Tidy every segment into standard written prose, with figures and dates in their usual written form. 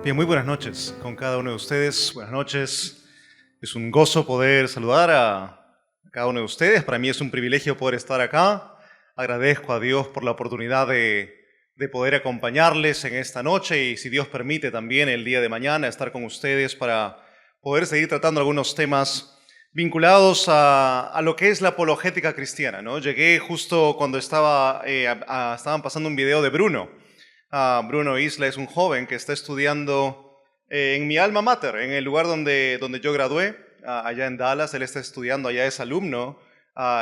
Bien, muy buenas noches con cada uno de ustedes. Buenas noches. Es un gozo poder saludar a cada uno de ustedes. Para mí es un privilegio poder estar acá. Agradezco a Dios por la oportunidad de poder acompañarles en esta noche y, si Dios permite, también el día de mañana estar con ustedes para poder seguir tratando algunos temas vinculados a lo que es la apologética cristiana, ¿no? Llegué justo cuando estaban pasando un video de Bruno. Bruno Isla es un joven que está estudiando en mi alma mater, en el lugar donde yo gradué, allá en Dallas. Él está estudiando, allá es alumno,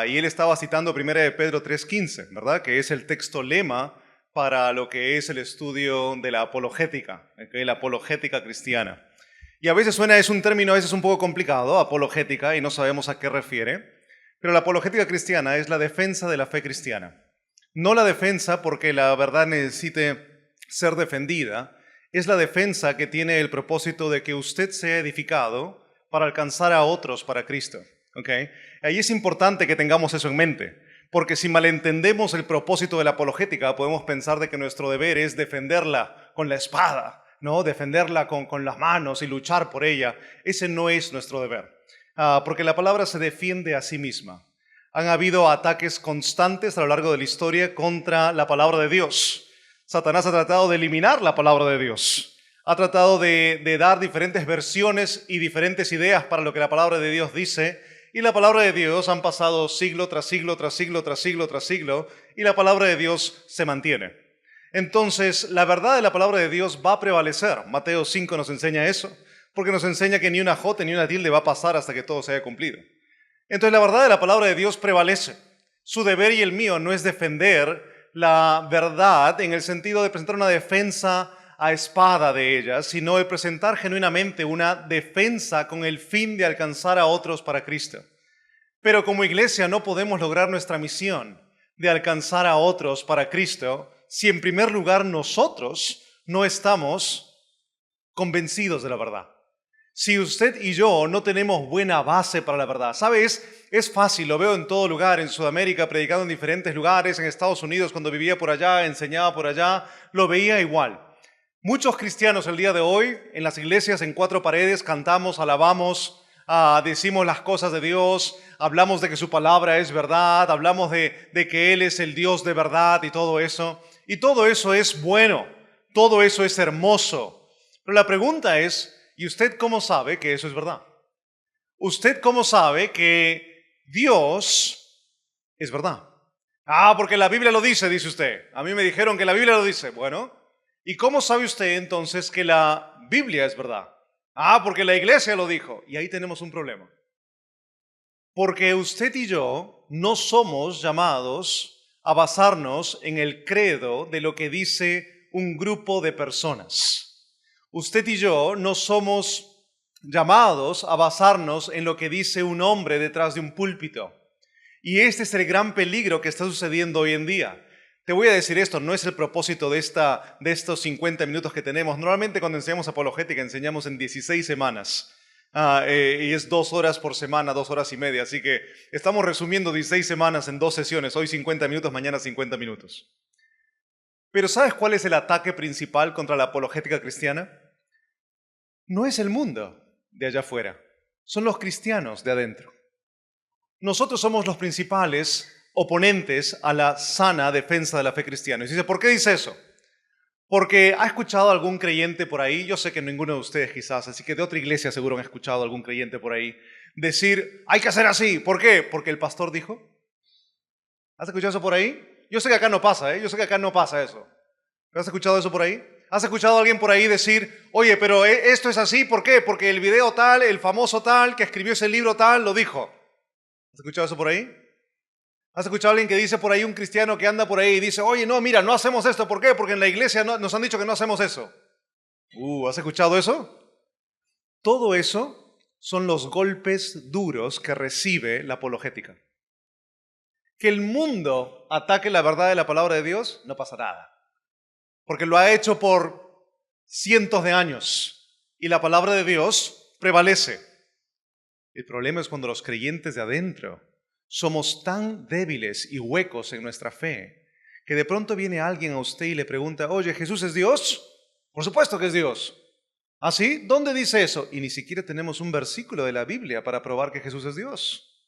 y él estaba citando 1 de Pedro 3:15, ¿verdad? Que es el texto lema para lo que es el estudio de la apologética, ¿okay? La apologética cristiana. Y a veces es un término a veces un poco complicado, apologética, y no sabemos a qué refiere, pero la apologética cristiana es la defensa de la fe cristiana. No la defensa porque la verdad necesite ser defendida, es la defensa que tiene el propósito de que usted sea edificado para alcanzar a otros para Cristo. ¿Okay? Ahí es importante que tengamos eso en mente, porque si malentendemos el propósito de la apologética, podemos pensar de que nuestro deber es defenderla con la espada, ¿no? Defenderla con las manos y luchar por ella. Ese no es nuestro deber, porque la palabra se defiende a sí misma. Han habido ataques constantes a lo largo de la historia contra la palabra de Dios. Satanás ha tratado de eliminar la palabra de Dios. Ha tratado de dar diferentes versiones y diferentes ideas para lo que la palabra de Dios dice. Y la palabra de Dios han pasado siglo tras siglo, tras siglo, tras siglo, tras siglo. Y la palabra de Dios se mantiene. Entonces, la verdad de la palabra de Dios va a prevalecer. Mateo 5 nos enseña eso. Porque nos enseña que ni una jota ni una tilde va a pasar hasta que todo se haya cumplido. Entonces, la verdad de la palabra de Dios prevalece. Su deber y el mío no es defender la verdad en el sentido de presentar una defensa a espada de ella, sino de presentar genuinamente una defensa con el fin de alcanzar a otros para Cristo. Pero como iglesia no podemos lograr nuestra misión de alcanzar a otros para Cristo si en primer lugar nosotros no estamos convencidos de la verdad. Si usted y yo no tenemos buena base para la verdad, ¿sabes? Es fácil, lo veo en todo lugar, en Sudamérica, predicado en diferentes lugares, en Estados Unidos, cuando vivía por allá, enseñaba por allá, lo veía igual. Muchos cristianos el día de hoy, en las iglesias, en cuatro paredes, cantamos, alabamos, decimos las cosas de Dios, hablamos de que su palabra es verdad, hablamos de que Él es el Dios de verdad y todo eso. Y todo eso es bueno, todo eso es hermoso. Pero la pregunta es, ¿y usted cómo sabe que eso es verdad? ¿Usted cómo sabe que Dios es verdad? Porque la Biblia lo dice usted. A mí me dijeron que la Biblia lo dice. Bueno, ¿y cómo sabe usted entonces que la Biblia es verdad? Porque la iglesia lo dijo. Y ahí tenemos un problema. Porque usted y yo no somos llamados a basarnos en el credo de lo que dice un grupo de personas. Usted y yo no somos llamados a basarnos en lo que dice un hombre detrás de un púlpito. Y este es el gran peligro que está sucediendo hoy en día. Te voy a decir esto, no es el propósito de estos 50 minutos que tenemos. Normalmente cuando enseñamos apologética enseñamos en 16 semanas. Y es 2 horas por semana, 2 horas y media. Así que estamos resumiendo 16 semanas en 2 sesiones. Hoy 50 minutos, mañana 50 minutos. Pero ¿sabes cuál es el ataque principal contra la apologética cristiana? No es el mundo de allá afuera, son los cristianos de adentro. Nosotros somos los principales oponentes a la sana defensa de la fe cristiana. Y dice, ¿por qué dice eso? Porque ¿ha escuchado algún creyente por ahí? Yo sé que ninguno de ustedes quizás, así que de otra iglesia seguro han escuchado algún creyente por ahí decir, hay que hacer así. ¿Por qué? Porque el pastor dijo. ¿Has escuchado eso por ahí? Yo sé que acá no pasa, Yo sé que acá no pasa eso. ¿Has escuchado eso por ahí? ¿Has escuchado a alguien por ahí decir, oye, pero esto es así? ¿Por qué? Porque el video tal, el famoso tal, que escribió ese libro tal, lo dijo. ¿Has escuchado eso por ahí? ¿Has escuchado a alguien que dice por ahí, un cristiano que anda por ahí y dice, oye, no, mira, no hacemos esto? ¿Por qué? Porque en la iglesia nos han dicho que no hacemos eso. ¿Has escuchado eso? Todo eso son los golpes duros que recibe la apologética. Que el mundo ataque la verdad de la palabra de Dios, no pasa nada. Porque lo ha hecho por cientos de años y la palabra de Dios prevalece. El problema es cuando los creyentes de adentro somos tan débiles y huecos en nuestra fe que de pronto viene alguien a usted y le pregunta, oye, ¿Jesús es Dios? Por supuesto que es Dios. ¿Ah, sí? ¿Dónde dice eso? Y ni siquiera tenemos un versículo de la Biblia para probar que Jesús es Dios.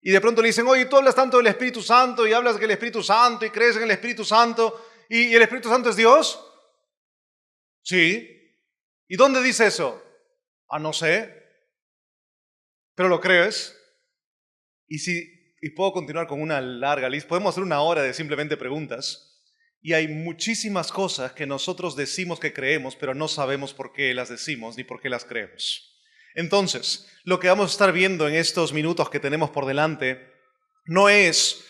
Y de pronto le dicen, oye, tú hablas tanto del Espíritu Santo y hablas del Espíritu Santo y crees en el Espíritu Santo y el Espíritu Santo es Dios. Sí. ¿Y dónde dice eso? Ah, no sé. Pero lo crees. Y puedo continuar con una larga lista. Podemos hacer una hora de simplemente preguntas. Y hay muchísimas cosas que nosotros decimos que creemos, pero no sabemos por qué las decimos ni por qué las creemos. Entonces, lo que vamos a estar viendo en estos minutos que tenemos por delante no es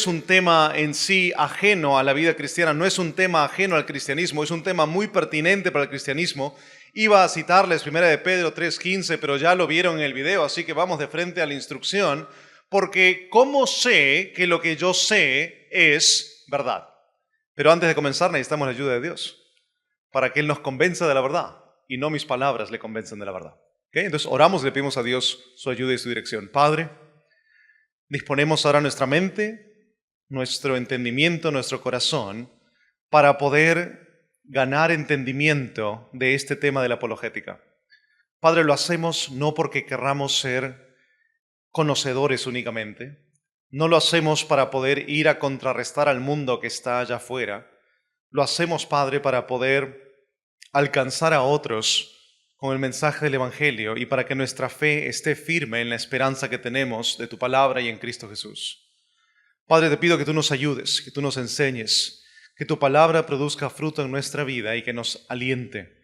un tema en sí ajeno a la vida cristiana, no es un tema ajeno al cristianismo, es un tema muy pertinente para el cristianismo. Iba a citarles 1 de Pedro 3:15, pero ya lo vieron en el video, así que vamos de frente a la instrucción, porque ¿cómo sé que lo que yo sé es verdad? Pero antes de comenzar necesitamos la ayuda de Dios, para que Él nos convenza de la verdad, y no mis palabras le convencen de la verdad. ¿Okay? Entonces oramos y le pedimos a Dios su ayuda y su dirección. Padre, disponemos ahora nuestra mente, nuestro entendimiento, nuestro corazón, para poder ganar entendimiento de este tema de la apologética. Padre, lo hacemos no porque querramos ser conocedores únicamente, no lo hacemos para poder ir a contrarrestar al mundo que está allá afuera, lo hacemos, Padre, para poder alcanzar a otros con el mensaje del Evangelio y para que nuestra fe esté firme en la esperanza que tenemos de tu palabra y en Cristo Jesús. Padre, te pido que tú nos ayudes, que tú nos enseñes, que tu palabra produzca fruto en nuestra vida y que nos aliente.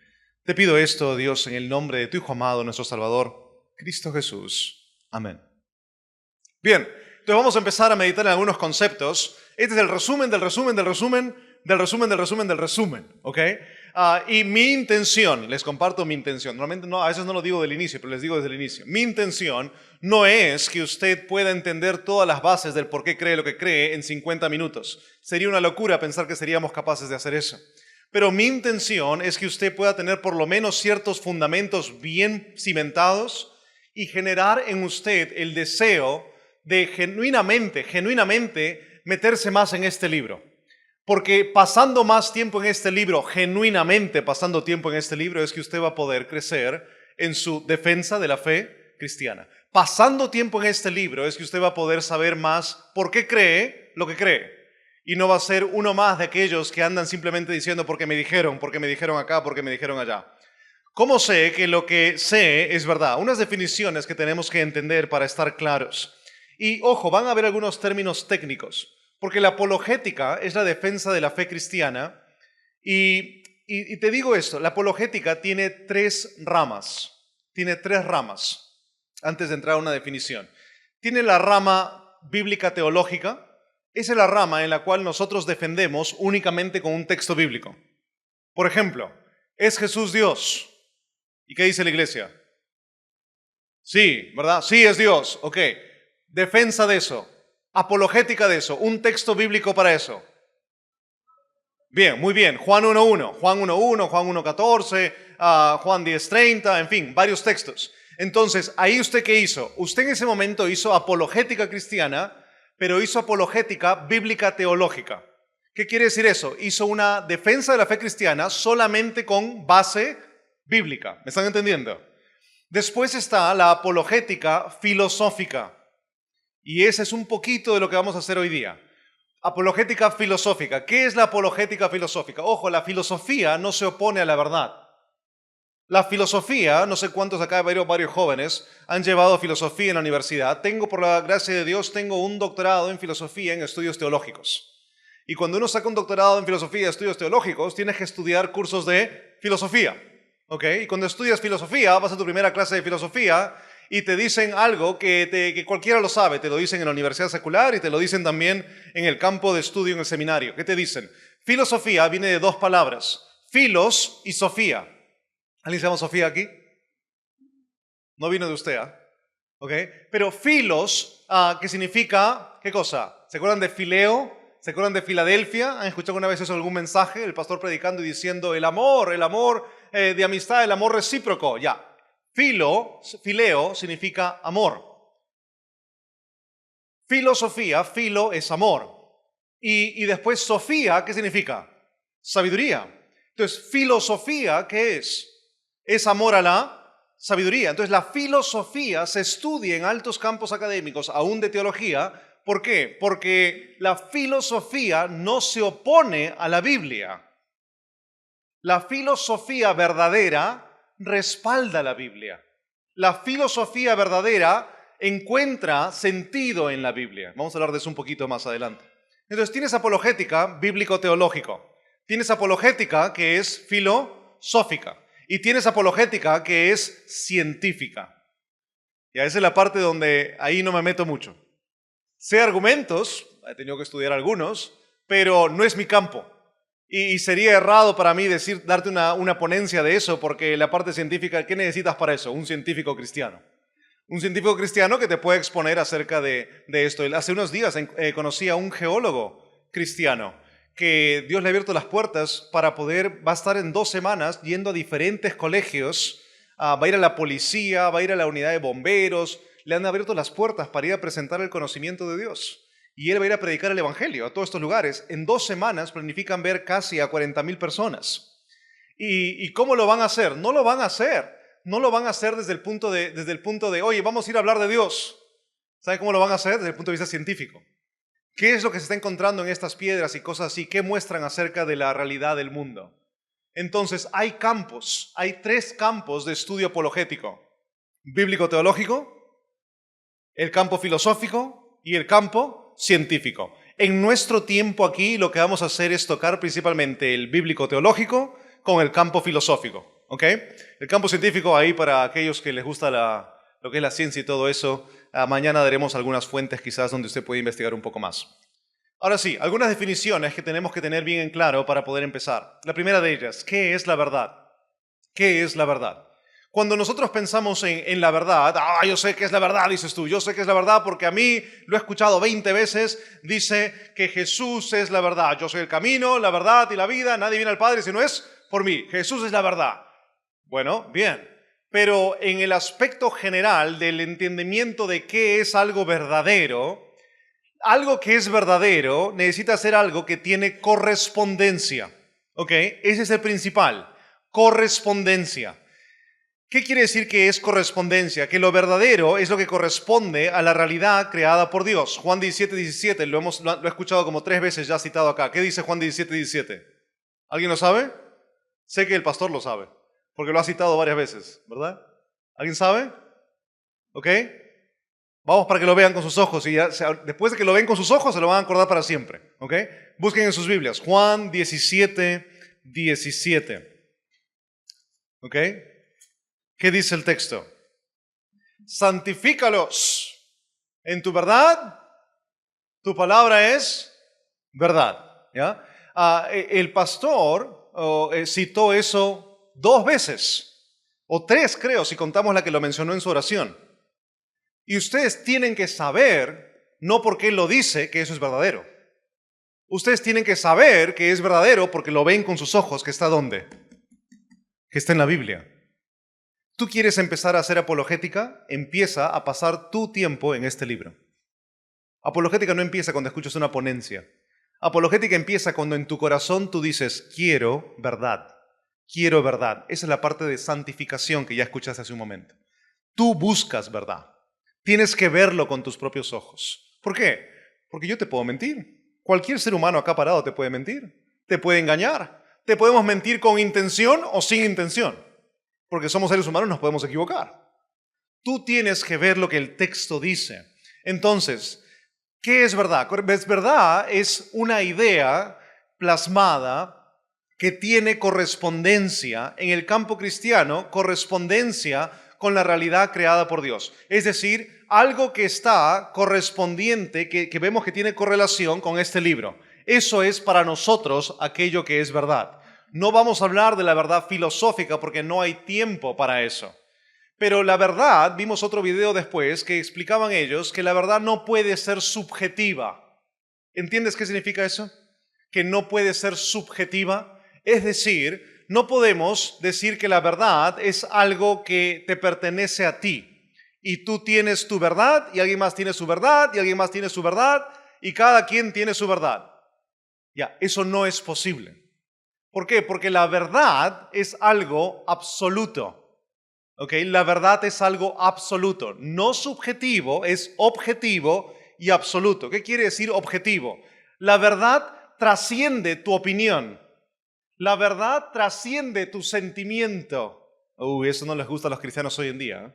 Te pido esto, Dios, en el nombre de tu Hijo amado, nuestro Salvador, Cristo Jesús. Amén. Bien, entonces vamos a empezar a meditar en algunos conceptos. Este es el resumen del resumen del resumen del resumen del resumen del resumen, ¿ok? Y mi intención, les comparto mi intención, normalmente no, a veces no lo digo del inicio, pero les digo desde el inicio. Mi intención no es que usted pueda entender todas las bases del por qué cree lo que cree en 50 minutos. Sería una locura pensar que seríamos capaces de hacer eso. Pero mi intención es que usted pueda tener por lo menos ciertos fundamentos bien cimentados y generar en usted el deseo de genuinamente meterse más en este libro. Porque pasando más tiempo en este libro, genuinamente pasando tiempo en este libro, es que usted va a poder crecer en su defensa de la fe cristiana. Pasando tiempo en este libro es que usted va a poder saber más por qué cree lo que cree. Y no va a ser uno más de aquellos que andan simplemente diciendo porque me dijeron acá, porque me dijeron allá. ¿Cómo sé que lo que sé es verdad? Unas definiciones que tenemos que entender para estar claros. Y ojo, van a haber algunos términos técnicos. Porque la apologética es la defensa de la fe cristiana y te digo esto, la apologética tiene tres ramas, antes de entrar a una definición. Tiene la rama bíblica teológica, esa es la rama en la cual nosotros defendemos únicamente con un texto bíblico. Por ejemplo, ¿es Jesús Dios? ¿Y qué dice la iglesia? Sí, ¿verdad? Sí, es Dios, ok. Defensa de eso. Apologética de eso, un texto bíblico para eso. Bien, muy bien. Juan 1.1, Juan 1.1, Juan 1.14, Juan 10.30, en fin, varios textos. Entonces, ¿ahí usted qué hizo? Usted en ese momento hizo apologética cristiana, pero hizo apologética bíblica teológica. ¿Qué quiere decir eso? Hizo una defensa de la fe cristiana solamente con base bíblica. ¿Me están entendiendo? Después está la apologética filosófica. Y ese es un poquito de lo que vamos a hacer hoy día. Apologética filosófica. ¿Qué es la apologética filosófica? Ojo, la filosofía no se opone a la verdad. La filosofía, no sé cuántos acá, varios jóvenes han llevado filosofía en la universidad. Por la gracia de Dios, tengo un doctorado en filosofía en estudios teológicos. Y cuando uno saca un doctorado en filosofía en estudios teológicos, tienes que estudiar cursos de filosofía. ¿Ok? Y cuando estudias filosofía, vas a tu primera clase de filosofía y te dicen algo que cualquiera lo sabe. Te lo dicen en la universidad secular y te lo dicen también en el campo de estudio en el seminario. ¿Qué te dicen? Filosofía viene de dos palabras, filos y sofía. ¿Alguien se llama Sofía aquí? No vino de usted, ¿ah? ¿Ok? Pero filos, ¿qué significa? ¿Qué cosa? ¿Se acuerdan de Fileo? ¿Se acuerdan de Filadelfia? ¿Han escuchado alguna vez eso, algún mensaje? El pastor predicando y diciendo el amor de amistad, el amor recíproco. Ya. Fileo significa amor. Filosofía, filo es amor. Y después Sofía, ¿qué significa? Sabiduría. Entonces, filosofía, ¿qué es? es amor a la sabiduría. Entonces la filosofía se estudia en altos campos académicos, aún de teología. ¿Por qué? Porque la filosofía no se opone a la Biblia. La filosofía verdadera respalda la Biblia. La filosofía verdadera encuentra sentido en la Biblia. Vamos a hablar de eso un poquito más adelante. Entonces tienes apologética bíblico-teológico. Tienes apologética que es filosófica. Y tienes apologética que es científica. Y esa es la parte donde ahí no me meto mucho. Sé argumentos, he tenido que estudiar algunos, pero no es mi campo. Y sería errado para mí darte una ponencia de eso, porque la parte científica, ¿qué necesitas para eso? Un científico cristiano. Un científico cristiano que te puede exponer acerca de esto. Hace unos días conocí a un geólogo cristiano que Dios le ha abierto las puertas para va a estar en 2 semanas yendo a diferentes colegios, va a ir a la policía, va a ir a la unidad de bomberos, le han abierto las puertas para ir a presentar el conocimiento de Dios. Y él va a ir a predicar el evangelio a todos estos lugares. En 2 semanas planifican ver casi a 40,000 personas. ¿Y cómo lo van a hacer? No lo van a hacer. No lo van a hacer desde el punto de, oye, vamos a ir a hablar de Dios. ¿Saben cómo lo van a hacer? Desde el punto de vista científico. ¿Qué es lo que se está encontrando en estas piedras y cosas así? ¿Qué muestran acerca de la realidad del mundo? Entonces, hay 3 campos de estudio apologético. Bíblico-teológico, el campo filosófico y el campo científico. En nuestro tiempo aquí lo que vamos a hacer es tocar principalmente el bíblico-teológico con el campo filosófico. ¿Ok? El campo científico ahí para aquellos que les gusta lo que es la ciencia y todo eso. Mañana daremos algunas fuentes quizás donde usted puede investigar un poco más. Ahora sí, algunas definiciones que tenemos que tener bien en claro para poder empezar. La primera de ellas, ¿qué es la verdad? ¿Qué es la verdad? Cuando nosotros pensamos en la verdad, yo sé que es la verdad, dices tú, yo sé que es la verdad porque a mí lo he escuchado 20 veces, dice que Jesús es la verdad. Yo soy el camino, la verdad y la vida, nadie viene al Padre si no es por mí. Jesús es la verdad. Bueno, bien, pero en el aspecto general del entendimiento de qué es algo verdadero, algo que es verdadero necesita ser algo que tiene correspondencia. ¿Ok? Ese es el principal, correspondencia. ¿Qué quiere decir que es correspondencia? Que lo verdadero es lo que corresponde a la realidad creada por Dios. Juan 17:17, lo he escuchado como 3 veces ya citado acá. ¿Qué dice Juan 17:17? ¿Alguien lo sabe? Sé que el pastor lo sabe, porque lo ha citado varias veces, ¿verdad? ¿Alguien sabe? ¿Ok? Vamos para que lo vean con sus ojos y después de que lo ven con sus ojos se lo van a acordar para siempre. ¿Ok? Busquen en sus Biblias. Juan 17:17. ¿Ok? ¿Qué dice el texto? Santifícalos en tu verdad. Tu palabra es verdad. ¿Ya? El pastor citó eso 2 veces, o 3 creo, si contamos la que lo mencionó en su oración. Y ustedes tienen que saber, no porque él lo dice, que eso es verdadero. Ustedes tienen que saber que es verdadero porque lo ven con sus ojos, que está ¿dónde? Que está en la Biblia. ¿Tú quieres empezar a hacer apologética? Empieza a pasar tu tiempo en este libro. Apologética no empieza cuando escuchas una ponencia. Apologética empieza cuando en tu corazón tú dices, quiero verdad. Quiero verdad. Esa es la parte de santificación que ya escuchaste hace un momento. Tú buscas verdad. Tienes que verlo con tus propios ojos. ¿Por qué? Porque yo te puedo mentir. Cualquier ser humano acá parado te puede mentir. Te puede engañar. Te podemos mentir con intención o sin intención. Porque somos seres humanos, nos podemos equivocar. Tú tienes que ver lo que el texto dice. Entonces, ¿qué es verdad? Verdad es una idea plasmada que tiene correspondencia en el campo cristiano, correspondencia con la realidad creada por Dios. Es decir, algo que está correspondiente, que vemos que tiene correlación con este libro. Eso es para nosotros aquello que es verdad. No vamos a hablar de la verdad filosófica porque no hay tiempo para eso. Pero la verdad, vimos otro video después que explicaban ellos que la verdad no puede ser subjetiva. ¿Entiendes qué significa eso? Que no puede ser subjetiva. Es decir, no podemos decir que la verdad es algo que te pertenece a ti. Y tú tienes tu verdad y alguien más tiene su verdad y alguien más tiene su verdad y cada quien tiene su verdad. Ya, eso no es posible. ¿Por qué? Porque la verdad es algo absoluto. ¿Ok? La verdad es algo absoluto, no subjetivo, es objetivo y absoluto. ¿Qué quiere decir objetivo? La verdad trasciende tu opinión. La verdad trasciende tu sentimiento. Eso no les gusta a los cristianos hoy en día, ¿eh?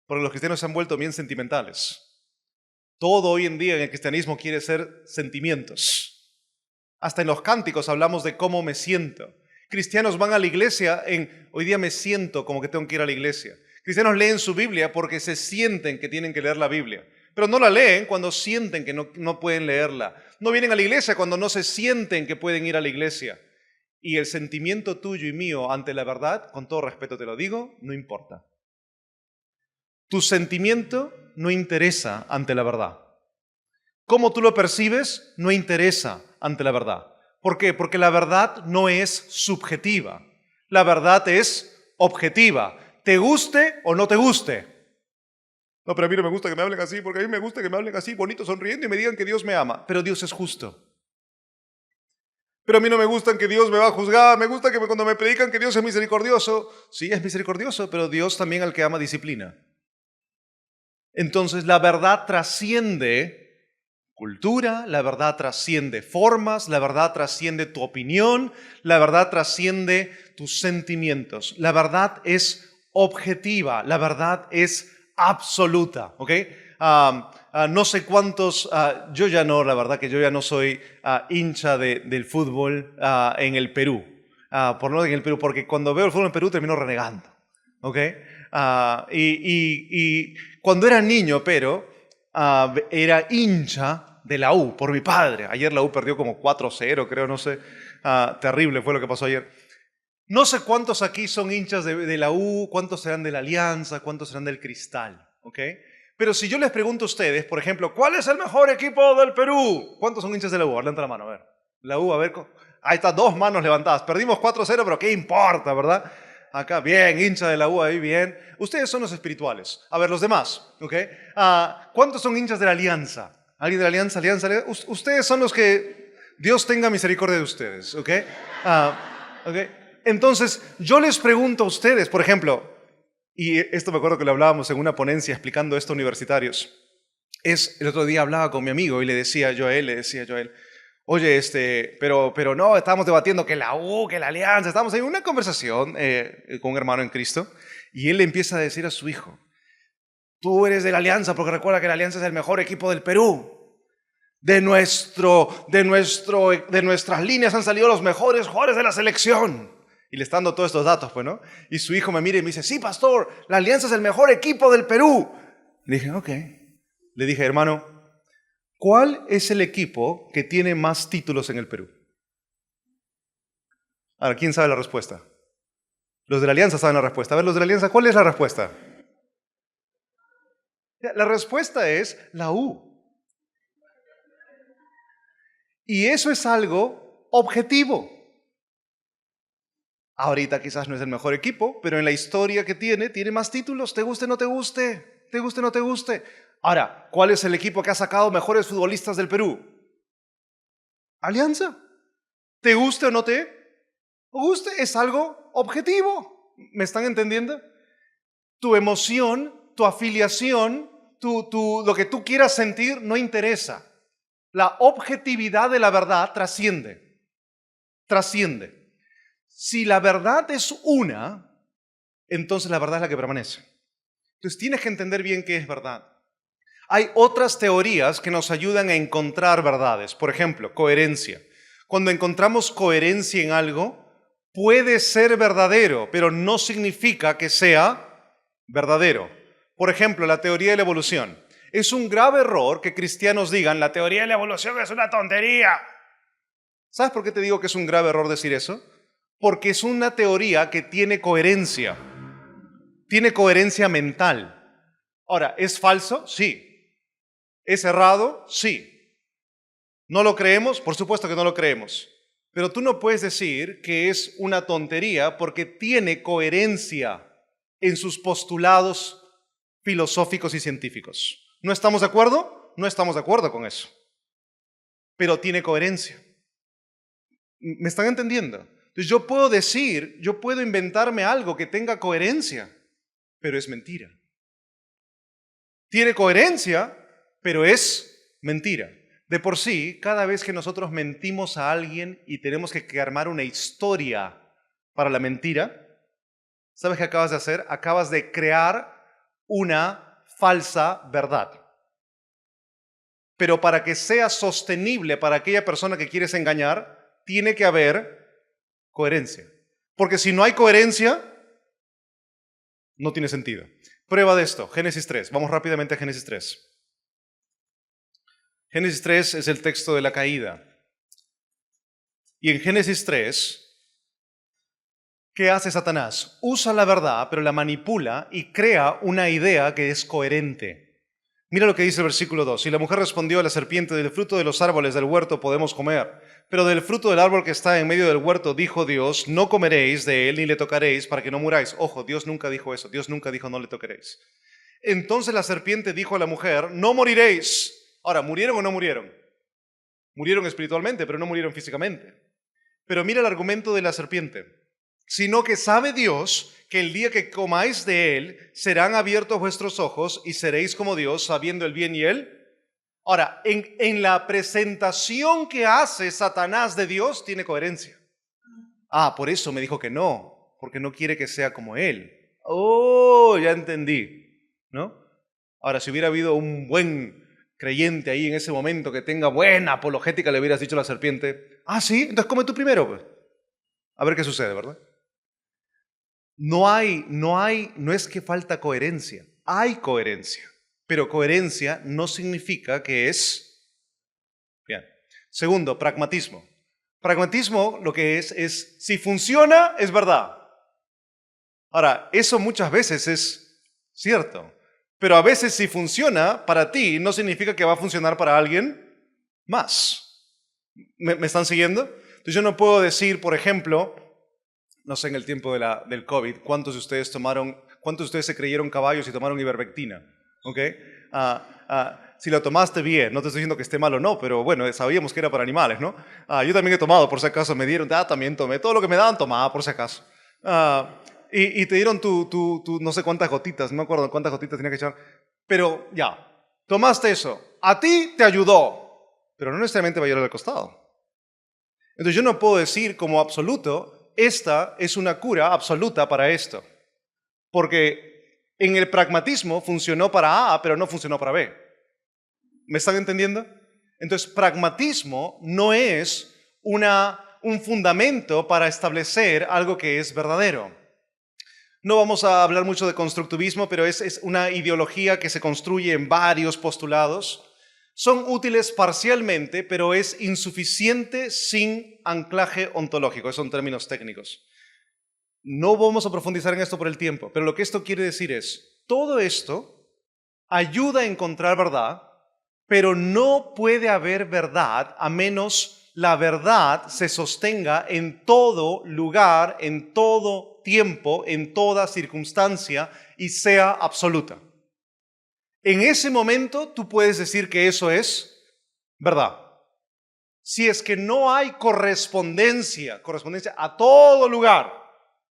Porque los cristianos se han vuelto bien sentimentales. Todo hoy en día en el cristianismo quiere ser sentimientos. Hasta en los cánticos hablamos de cómo me siento. Cristianos van a la iglesia hoy día me siento como que tengo que ir a la iglesia. Cristianos leen su Biblia porque se sienten que tienen que leer la Biblia. Pero no la leen cuando sienten que no pueden leerla. No vienen a la iglesia cuando no se sienten que pueden ir a la iglesia. Y el sentimiento tuyo y mío ante la verdad, con todo respeto te lo digo, no importa. Tu sentimiento no interesa ante la verdad. Cómo tú lo percibes no interesa ante la verdad. ¿Por qué? Porque la verdad no es subjetiva. La verdad es objetiva. Te guste o no te guste. No, pero a mí no me gusta que me hablen así, porque a mí me gusta que me hablen así, bonito, sonriendo y me digan que Dios me ama. Pero Dios es justo. Pero a mí no me gusta que Dios me va a juzgar. Me gusta que cuando me predican que Dios es misericordioso. Sí, es misericordioso, pero Dios también al que ama disciplina. Entonces la verdad trasciende cultura, la verdad trasciende formas, la verdad trasciende tu opinión, la verdad trasciende tus sentimientos. La verdad es objetiva, la verdad es absoluta, ¿ok? No sé cuántos, yo ya no, la verdad que yo ya no soy hincha del fútbol en el Perú. Por no en el Perú, porque cuando veo el fútbol en Perú termino renegando, ¿ok? Y cuando era niño, pero era hincha de la U por mi padre. Ayer la U perdió como 4-0, creo, no sé. Terrible fue lo que pasó ayer. No sé cuántos aquí son hinchas de la U, cuántos serán de la Alianza, cuántos serán del Cristal, ¿ok? Pero si yo les pregunto a ustedes, por ejemplo, ¿cuál es el mejor equipo del Perú? ¿Cuántos son hinchas de la U? Levanta la mano, a ver. La U, a ver. Ahí está, 2 manos levantadas. Perdimos 4-0, pero ¿qué importa, verdad? Acá, bien, hincha de la U, ahí, bien. Ustedes son los espirituales. A ver, los demás, ¿ok? ¿Cuántos son hinchas de la Alianza? ¿Alguien de la Alianza? Ustedes son los que Dios tenga misericordia de ustedes, ¿ok? ¿Ok? Entonces, yo les pregunto a ustedes, por ejemplo, y esto me acuerdo que lo hablábamos en una ponencia explicando esto a universitarios. El otro día hablaba con mi amigo y le decía yo a él, oye, pero no, estábamos debatiendo que la U, que la Alianza, estábamos en una conversación con un hermano en Cristo y él le empieza a decir a su hijo, tú eres de la Alianza porque recuerda que la Alianza es el mejor equipo del Perú. De nuestras líneas han salido los mejores jugadores de la selección. Y le está dando todos estos datos, pues, ¿no? Y su hijo me mira y me dice, sí, pastor, la Alianza es el mejor equipo del Perú. Le dije, ok. Le dije, hermano, ¿cuál es el equipo que tiene más títulos en el Perú? Ahora, ¿quién sabe la respuesta? Los de la Alianza saben la respuesta. A ver, los de la Alianza, ¿cuál es la respuesta? La respuesta es la U. Y eso es algo objetivo. Ahorita quizás no es el mejor equipo, pero en la historia que tiene más títulos, te guste o no te guste, te guste o no te guste. Ahora, ¿cuál es el equipo que ha sacado mejores futbolistas del Perú? Alianza. ¿Te guste o no te guste? Es algo objetivo. ¿Me están entendiendo? Tu emoción, tu afiliación, lo que tú quieras sentir no interesa. La objetividad de la verdad trasciende. Trasciende. Si la verdad es una, entonces la verdad es la que permanece. Entonces tienes que entender bien qué es verdad. Hay otras teorías que nos ayudan a encontrar verdades. Por ejemplo, coherencia. Cuando encontramos coherencia en algo, puede ser verdadero, pero no significa que sea verdadero. Por ejemplo, la teoría de la evolución. Es un grave error que cristianos digan, la teoría de la evolución es una tontería. ¿Sabes por qué te digo que es un grave error decir eso? Porque es una teoría que tiene coherencia mental. Ahora, ¿es falso? Sí. ¿Es errado? Sí. ¿No lo creemos? Por supuesto que no lo creemos. Pero tú no puedes decir que es una tontería porque tiene coherencia en sus postulados filosóficos y científicos. ¿No estamos de acuerdo? No estamos de acuerdo con eso. Pero tiene coherencia. ¿Me están entendiendo? Entonces yo puedo decir, yo puedo inventarme algo que tenga coherencia, pero es mentira. Tiene coherencia, pero es mentira. De por sí, cada vez que nosotros mentimos a alguien y tenemos que armar una historia para la mentira, ¿sabes qué acabas de hacer? Acabas de crear una falsa verdad. Pero para que sea sostenible para aquella persona que quieres engañar, tiene que haber coherencia. Porque si no hay coherencia, no tiene sentido. Prueba de esto, Génesis 3. Vamos rápidamente a Génesis 3. Génesis 3 es el texto de la caída. Y en Génesis 3, ¿qué hace Satanás? Usa la verdad, pero la manipula y crea una idea que es coherente. Mira lo que dice el versículo 2. Y la mujer respondió a la serpiente: del fruto de los árboles del huerto podemos comer, pero del fruto del árbol que está en medio del huerto dijo Dios: no comeréis de él ni le tocaréis para que no muráis. Ojo, Dios nunca dijo eso. Dios nunca dijo no le tocaréis. Entonces la serpiente dijo a la mujer: no moriréis. Ahora, ¿murieron o no murieron? Murieron espiritualmente, pero no murieron físicamente. Pero mira el argumento de la serpiente. Sino que sabe Dios que el día que comáis de él, serán abiertos vuestros ojos y seréis como Dios, sabiendo el bien y el. Ahora, en la presentación que hace Satanás de Dios, tiene coherencia. Por eso me dijo que no, porque no quiere que sea como él. Oh, ya entendí, ¿no? Ahora, si hubiera habido un buen creyente ahí en ese momento que tenga buena apologética, le hubieras dicho a la serpiente: sí, entonces come tú primero, pues. A ver qué sucede, ¿verdad? No es que falta coherencia, hay coherencia, pero coherencia no significa que es. Bien. Segundo, pragmatismo. Pragmatismo lo que es si funciona, es verdad. Ahora, eso muchas veces es cierto, pero a veces si funciona para ti, no significa que va a funcionar para alguien más. ¿Me están siguiendo? Entonces yo no puedo decir, por ejemplo, no sé, en el tiempo del COVID, ¿cuántos de ustedes se creyeron caballos y tomaron ivermectina? ¿Ok? Si lo tomaste bien, no te estoy diciendo que esté mal o no, pero bueno, sabíamos que era para animales, ¿no? Yo también he tomado, por si acaso, me dieron, también tomé, todo lo que me daban tomaba, por si acaso. Y te dieron tu no sé cuántas gotitas, no me acuerdo cuántas gotitas tenía que echar, pero ya, tomaste eso, a ti te ayudó, pero no necesariamente va a ayudar al costado. Entonces yo no puedo decir como absoluto: esta es una cura absoluta para esto. Porque en el pragmatismo funcionó para A, pero no funcionó para B. ¿Me están entendiendo? Entonces, pragmatismo no es un fundamento para establecer algo que es verdadero. No vamos a hablar mucho de constructivismo, pero es una ideología que se construye en varios postulados. Son útiles parcialmente, pero es insuficiente sin anclaje ontológico. Esos son términos técnicos. No vamos a profundizar en esto por el tiempo, pero lo que esto quiere decir es, todo esto ayuda a encontrar verdad, pero no puede haber verdad a menos la verdad se sostenga en todo lugar, en todo tiempo, en toda circunstancia y sea absoluta. En ese momento tú puedes decir que eso es verdad. Si es que no hay correspondencia a todo lugar,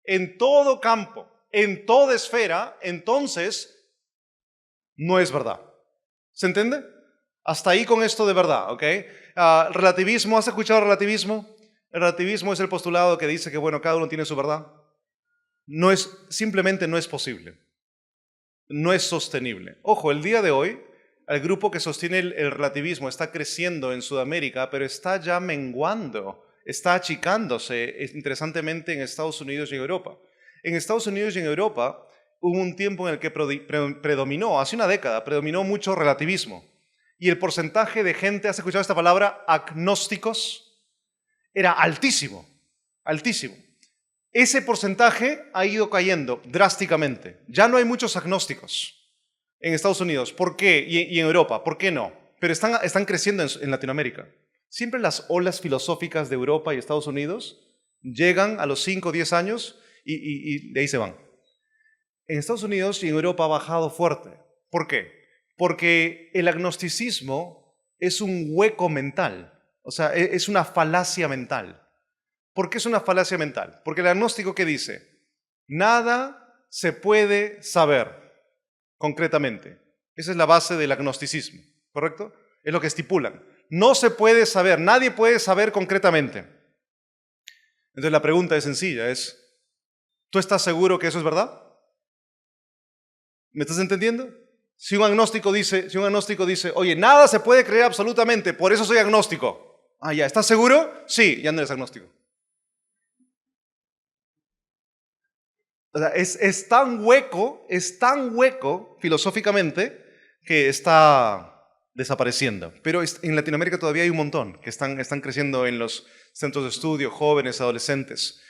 en todo campo, en toda esfera, entonces no es verdad. ¿Se entiende? Hasta ahí con esto de verdad, ¿ok? Relativismo, ¿has escuchado relativismo? El relativismo es el postulado que dice que, bueno, cada uno tiene su verdad. Simplemente no es posible. No es sostenible. Ojo, el día de hoy, el grupo que sostiene el relativismo está creciendo en Sudamérica, pero está ya menguando, está achicándose, interesantemente, en Estados Unidos y en Europa. En Estados Unidos y en Europa hubo un tiempo en el que predominó, hace una década, predominó mucho relativismo. Y el porcentaje de gente, ¿has escuchado esta palabra? Agnósticos, era altísimo, altísimo. Ese porcentaje ha ido cayendo drásticamente. Ya no hay muchos agnósticos en Estados Unidos. ¿Por qué? Y en Europa. ¿Por qué no? Pero están creciendo en Latinoamérica. Siempre las olas filosóficas de Europa y Estados Unidos llegan a los 5 o 10 años y de ahí se van. En Estados Unidos y en Europa ha bajado fuerte. ¿Por qué? Porque el agnosticismo es un hueco mental. O sea, es una falacia mental. ¿Por qué es una falacia mental? Porque el agnóstico, ¿qué dice? Nada se puede saber concretamente. Esa es la base del agnosticismo, ¿correcto? Es lo que estipulan. No se puede saber, nadie puede saber concretamente. Entonces la pregunta es sencilla, ¿tú estás seguro que eso es verdad? ¿Me estás entendiendo? Si un agnóstico dice, oye, nada se puede creer absolutamente, por eso soy agnóstico. Ah, ya, ¿estás seguro? Sí, ya no eres agnóstico. O sea, es tan hueco filosóficamente que está desapareciendo. Pero en Latinoamérica todavía hay un montón que están creciendo en los centros de estudio, jóvenes, adolescentes.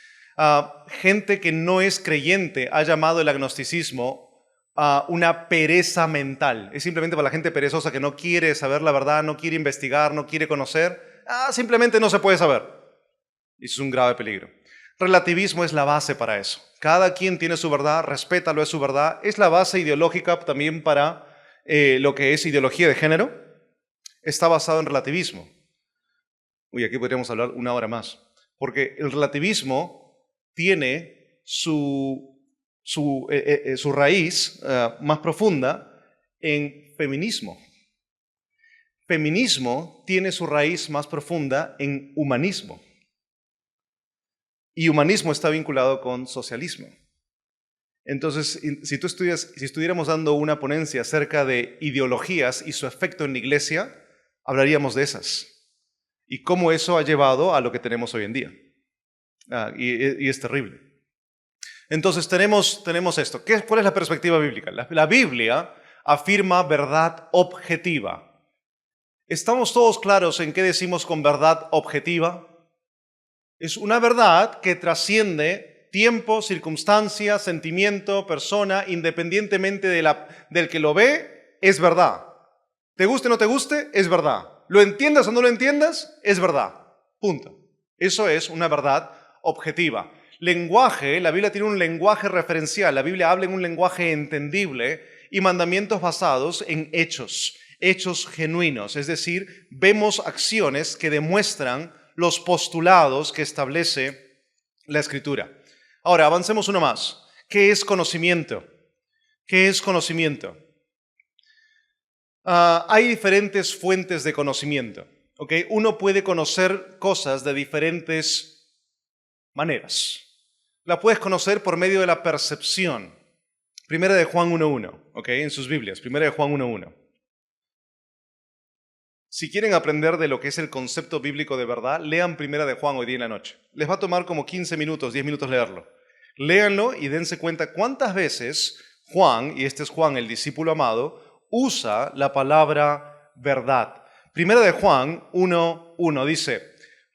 Gente que no es creyente ha llamado el agnosticismo una pereza mental. Es simplemente para la gente perezosa que no quiere saber la verdad, no quiere investigar, no quiere conocer. Simplemente no se puede saber. Y eso es un grave peligro. Relativismo es la base para eso. Cada quien tiene su verdad, respétalo, es su verdad. Es la base ideológica también para lo que es ideología de género. Está basado en relativismo. Uy, aquí podríamos hablar una hora más. Porque el relativismo tiene su raíz más profunda en feminismo. Feminismo tiene su raíz más profunda en humanismo. Y humanismo está vinculado con socialismo. Entonces, si estuviéramos dando una ponencia acerca de ideologías y su efecto en la iglesia, hablaríamos de esas. Y cómo eso ha llevado a lo que tenemos hoy en día. Y es terrible. Entonces, tenemos esto. ¿Cuál es la perspectiva bíblica? La Biblia afirma verdad objetiva. ¿Estamos todos claros en qué decimos con verdad objetiva? Es una verdad que trasciende tiempo, circunstancia, sentimiento, persona, independientemente del que lo ve, es verdad. Te guste o no te guste, es verdad. Lo entiendas o no lo entiendas, es verdad. Punto. Eso es una verdad objetiva. Lenguaje, la Biblia tiene un lenguaje referencial, la Biblia habla en un lenguaje entendible y mandamientos basados en hechos genuinos, es decir, vemos acciones que demuestran los postulados que establece la Escritura. Ahora, avancemos uno más. ¿Qué es conocimiento? ¿Qué es conocimiento? Hay diferentes fuentes de conocimiento. ¿Okay? Uno puede conocer cosas de diferentes maneras. La puedes conocer por medio de la percepción. Primera de Juan 1.1, ¿okay? En sus Biblias, Primera de Juan 1.1. Si quieren aprender de lo que es el concepto bíblico de verdad, lean Primera de Juan hoy día en la noche. Les va a tomar como 15 minutos, 10 minutos leerlo. Léanlo y dense cuenta cuántas veces Juan, y este es Juan, el discípulo amado, usa la palabra verdad. Primera de Juan 1.1 dice,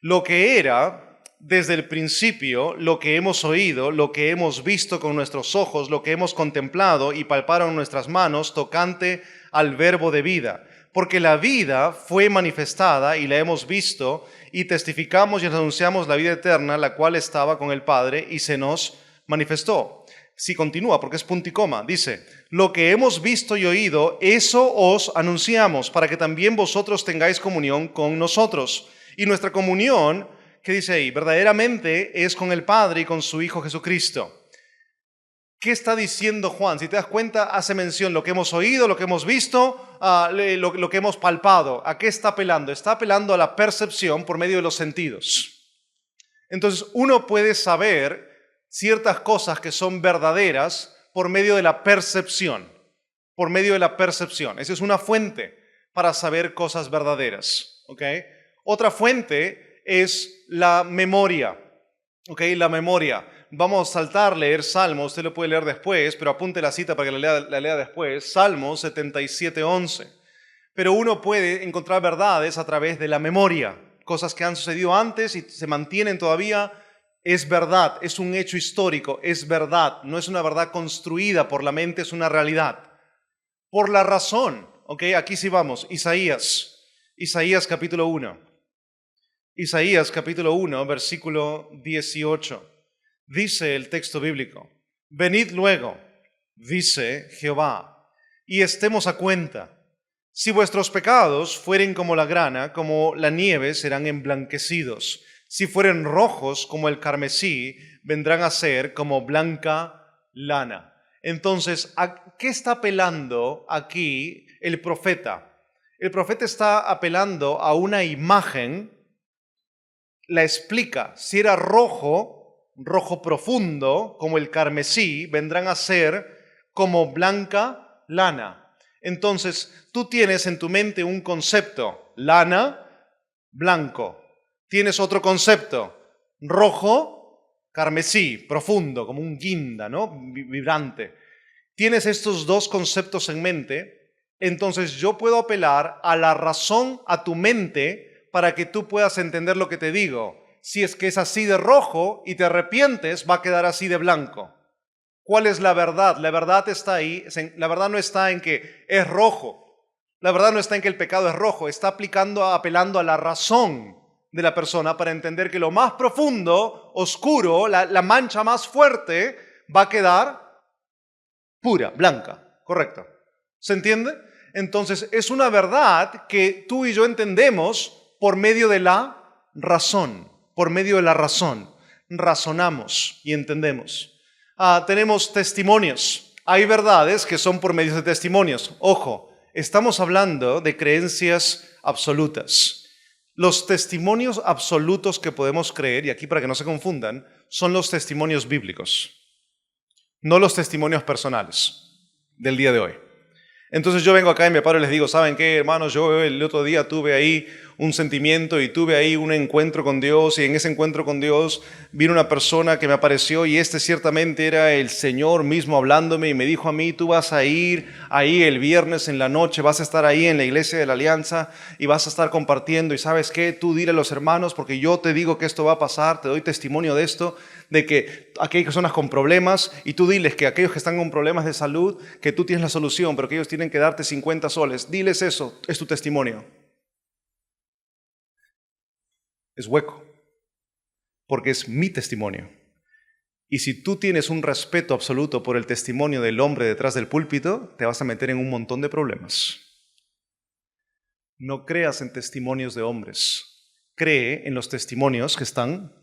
lo que era desde el principio, lo que hemos oído, lo que hemos visto con nuestros ojos, lo que hemos contemplado y palparon nuestras manos tocante al verbo de vida. Porque la vida fue manifestada y la hemos visto y testificamos y anunciamos la vida eterna, la cual estaba con el Padre y se nos manifestó. Si continúa, porque es punto y coma, dice, lo que hemos visto y oído, eso os anunciamos, para que también vosotros tengáis comunión con nosotros. Y nuestra comunión, ¿qué dice ahí? Verdaderamente es con el Padre y con su Hijo Jesucristo. ¿Qué está diciendo Juan? Si te das cuenta, hace mención lo que hemos oído, lo que hemos visto, lo que hemos palpado. ¿A qué está apelando? Está apelando a la percepción por medio de los sentidos. Entonces, uno puede saber ciertas cosas que son verdaderas por medio de la percepción. Por medio de la percepción. Esa es una fuente para saber cosas verdaderas. ¿Okay? Otra fuente es la memoria. ¿Okay? La memoria. Vamos a saltar, leer Salmos, usted lo puede leer después, pero apunte la cita para que la lea después. Salmos 77:11. Pero uno puede encontrar verdades a través de la memoria, cosas que han sucedido antes y se mantienen todavía. Es verdad, es un hecho histórico, es verdad, no es una verdad construida por la mente, es una realidad. Por la razón, ¿ok? Aquí sí vamos, Isaías capítulo 1. Isaías capítulo 1, versículo 18. Dice el texto bíblico, venid luego, dice Jehová, y estemos a cuenta. Si vuestros pecados fueren como la grana, como la nieve, serán emblanquecidos. Si fueren rojos como el carmesí, vendrán a ser como blanca lana. Entonces, ¿a qué está apelando aquí el profeta? El profeta está apelando a una imagen, la explica. Si era rojo, rojo profundo, como el carmesí, vendrán a ser como blanca lana. Entonces, tú tienes en tu mente un concepto, lana, blanco. Tienes otro concepto, rojo, carmesí, profundo, como un guinda, ¿no? Vibrante. Tienes estos dos conceptos en mente, entonces yo puedo apelar a la razón, a tu mente, para que tú puedas entender lo que te digo. Si es que es así de rojo y te arrepientes, va a quedar así de blanco. ¿Cuál es la verdad? La verdad está ahí. La verdad no está en que es rojo. La verdad no está en que el pecado es rojo. Está apelando a la razón de la persona para entender que lo más profundo, oscuro, la mancha más fuerte, va a quedar pura, blanca. Correcto. ¿Se entiende? Entonces, es una verdad que tú y yo entendemos por medio de la razón. Por medio de la razón. Razonamos y entendemos. Tenemos testimonios. Hay verdades que son por medio de testimonios. Ojo, estamos hablando de creencias absolutas. Los testimonios absolutos que podemos creer, y aquí para que no se confundan, son los testimonios bíblicos, no los testimonios personales del día de hoy. Entonces yo vengo acá y me paro y les digo, ¿saben qué, hermanos? Yo el otro día tuve ahí un sentimiento y tuve ahí un encuentro con Dios, y en ese encuentro con Dios vino una persona que me apareció y ciertamente era el Señor mismo hablándome y me dijo a mí, tú vas a ir ahí el viernes en la noche, vas a estar ahí en la iglesia de la Alianza y vas a estar compartiendo, y ¿sabes qué? Tú dile a los hermanos, porque yo te digo que esto va a pasar, te doy testimonio de esto, de que aquellas personas con problemas, y tú diles que aquellos que están con problemas de salud, que tú tienes la solución, pero que ellos tienen que darte 50 soles. Diles eso, es tu testimonio. Es hueco, porque es mi testimonio. Y si tú tienes un respeto absoluto por el testimonio del hombre detrás del púlpito, te vas a meter en un montón de problemas. No creas en testimonios de hombres. Cree en los testimonios que están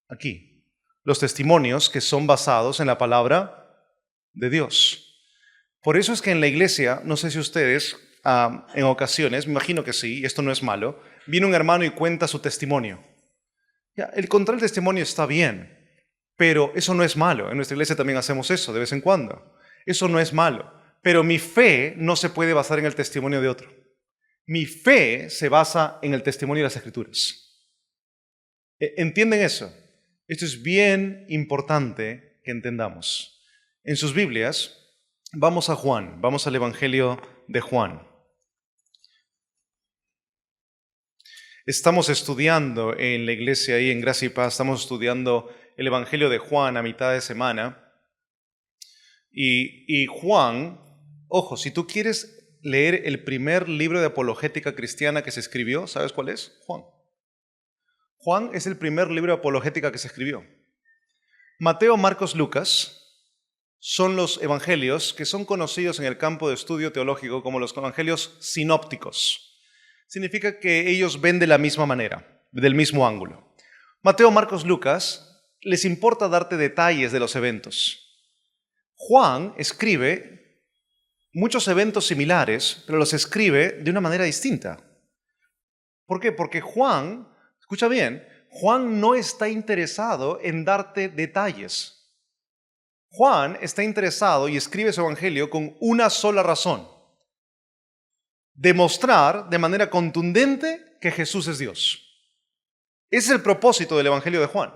aquí. Los testimonios que son basados en la palabra de Dios. Por eso es que en la iglesia, no sé si ustedes en ocasiones, me imagino que sí, y esto no es malo, viene un hermano y cuenta su testimonio. Ya, el contar el testimonio está bien, pero eso no es malo. En nuestra iglesia también hacemos eso de vez en cuando. Eso no es malo. Pero mi fe no se puede basar en el testimonio de otro. Mi fe se basa en el testimonio de las Escrituras. ¿Entienden eso? Esto es bien importante que entendamos. En sus Biblias, vamos a Juan, vamos al Evangelio de Juan. Estamos estudiando en la iglesia ahí en Gracia y Paz, estamos estudiando el Evangelio de Juan a mitad de semana. Y Juan, ojo, si tú quieres leer el primer libro de apologética cristiana que se escribió, ¿sabes cuál es? Juan. Juan es el primer libro de apologética que se escribió. Mateo, Marcos, Lucas son los evangelios que son conocidos en el campo de estudio teológico como los evangelios sinópticos. Significa que ellos ven de la misma manera, del mismo ángulo. Mateo, Marcos, Lucas les importa darte detalles de los eventos. Juan escribe muchos eventos similares, pero los escribe de una manera distinta. ¿Por qué? Porque Juan, escucha bien, Juan no está interesado en darte detalles. Juan está interesado y escribe su evangelio con una sola razón: demostrar de manera contundente que Jesús es Dios. Ese es el propósito del evangelio de Juan.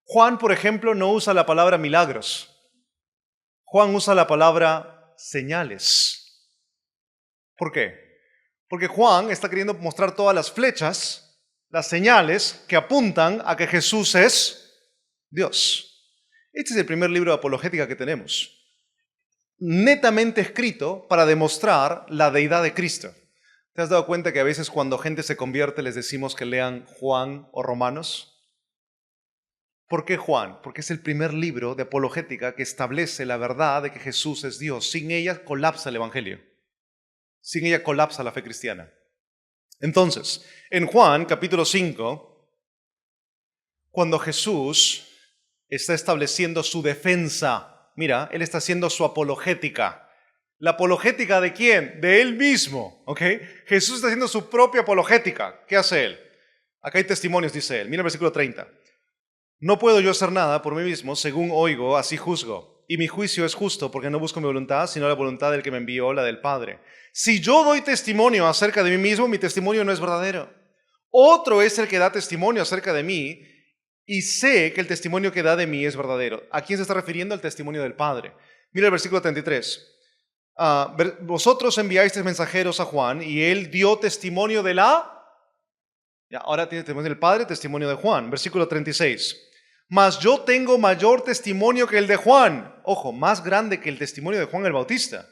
Juan, por ejemplo, no usa la palabra milagros. Juan usa la palabra señales. ¿Por qué? Porque Juan está queriendo mostrar todas las flechas, las señales que apuntan a que Jesús es Dios. Este es el primer libro de apologética que tenemos, netamente escrito para demostrar la deidad de Cristo. ¿Te has dado cuenta que a veces cuando gente se convierte les decimos que lean Juan o Romanos? ¿Por qué Juan? Porque es el primer libro de apologética que establece la verdad de que Jesús es Dios. Sin ella colapsa el evangelio. Sin ella colapsa la fe cristiana. Entonces, en Juan capítulo 5, Cuando Jesús está estableciendo su defensa, mira, Él está haciendo su apologética. ¿La apologética de quién? De Él mismo, ¿ok? Jesús está haciendo su propia apologética. ¿Qué hace Él? Acá hay testimonios, dice Él. Mira el versículo 30. No puedo yo hacer nada por mí mismo, según oigo, así juzgo. Y mi juicio es justo, porque no busco mi voluntad, sino la voluntad del que me envió, la del Padre. Si yo doy testimonio acerca de mí mismo, mi testimonio no es verdadero. Otro es el que da testimonio acerca de mí, y sé que el testimonio que da de mí es verdadero. ¿A quién se está refiriendo? Al testimonio del Padre. Mira el versículo 33. Vosotros enviasteis mensajeros a Juan, y él dio testimonio de la... Ahora tiene testimonio del Padre, testimonio de Juan. Versículo 36. Mas yo tengo mayor testimonio que el de Juan. Ojo, más grande que el testimonio de Juan el Bautista.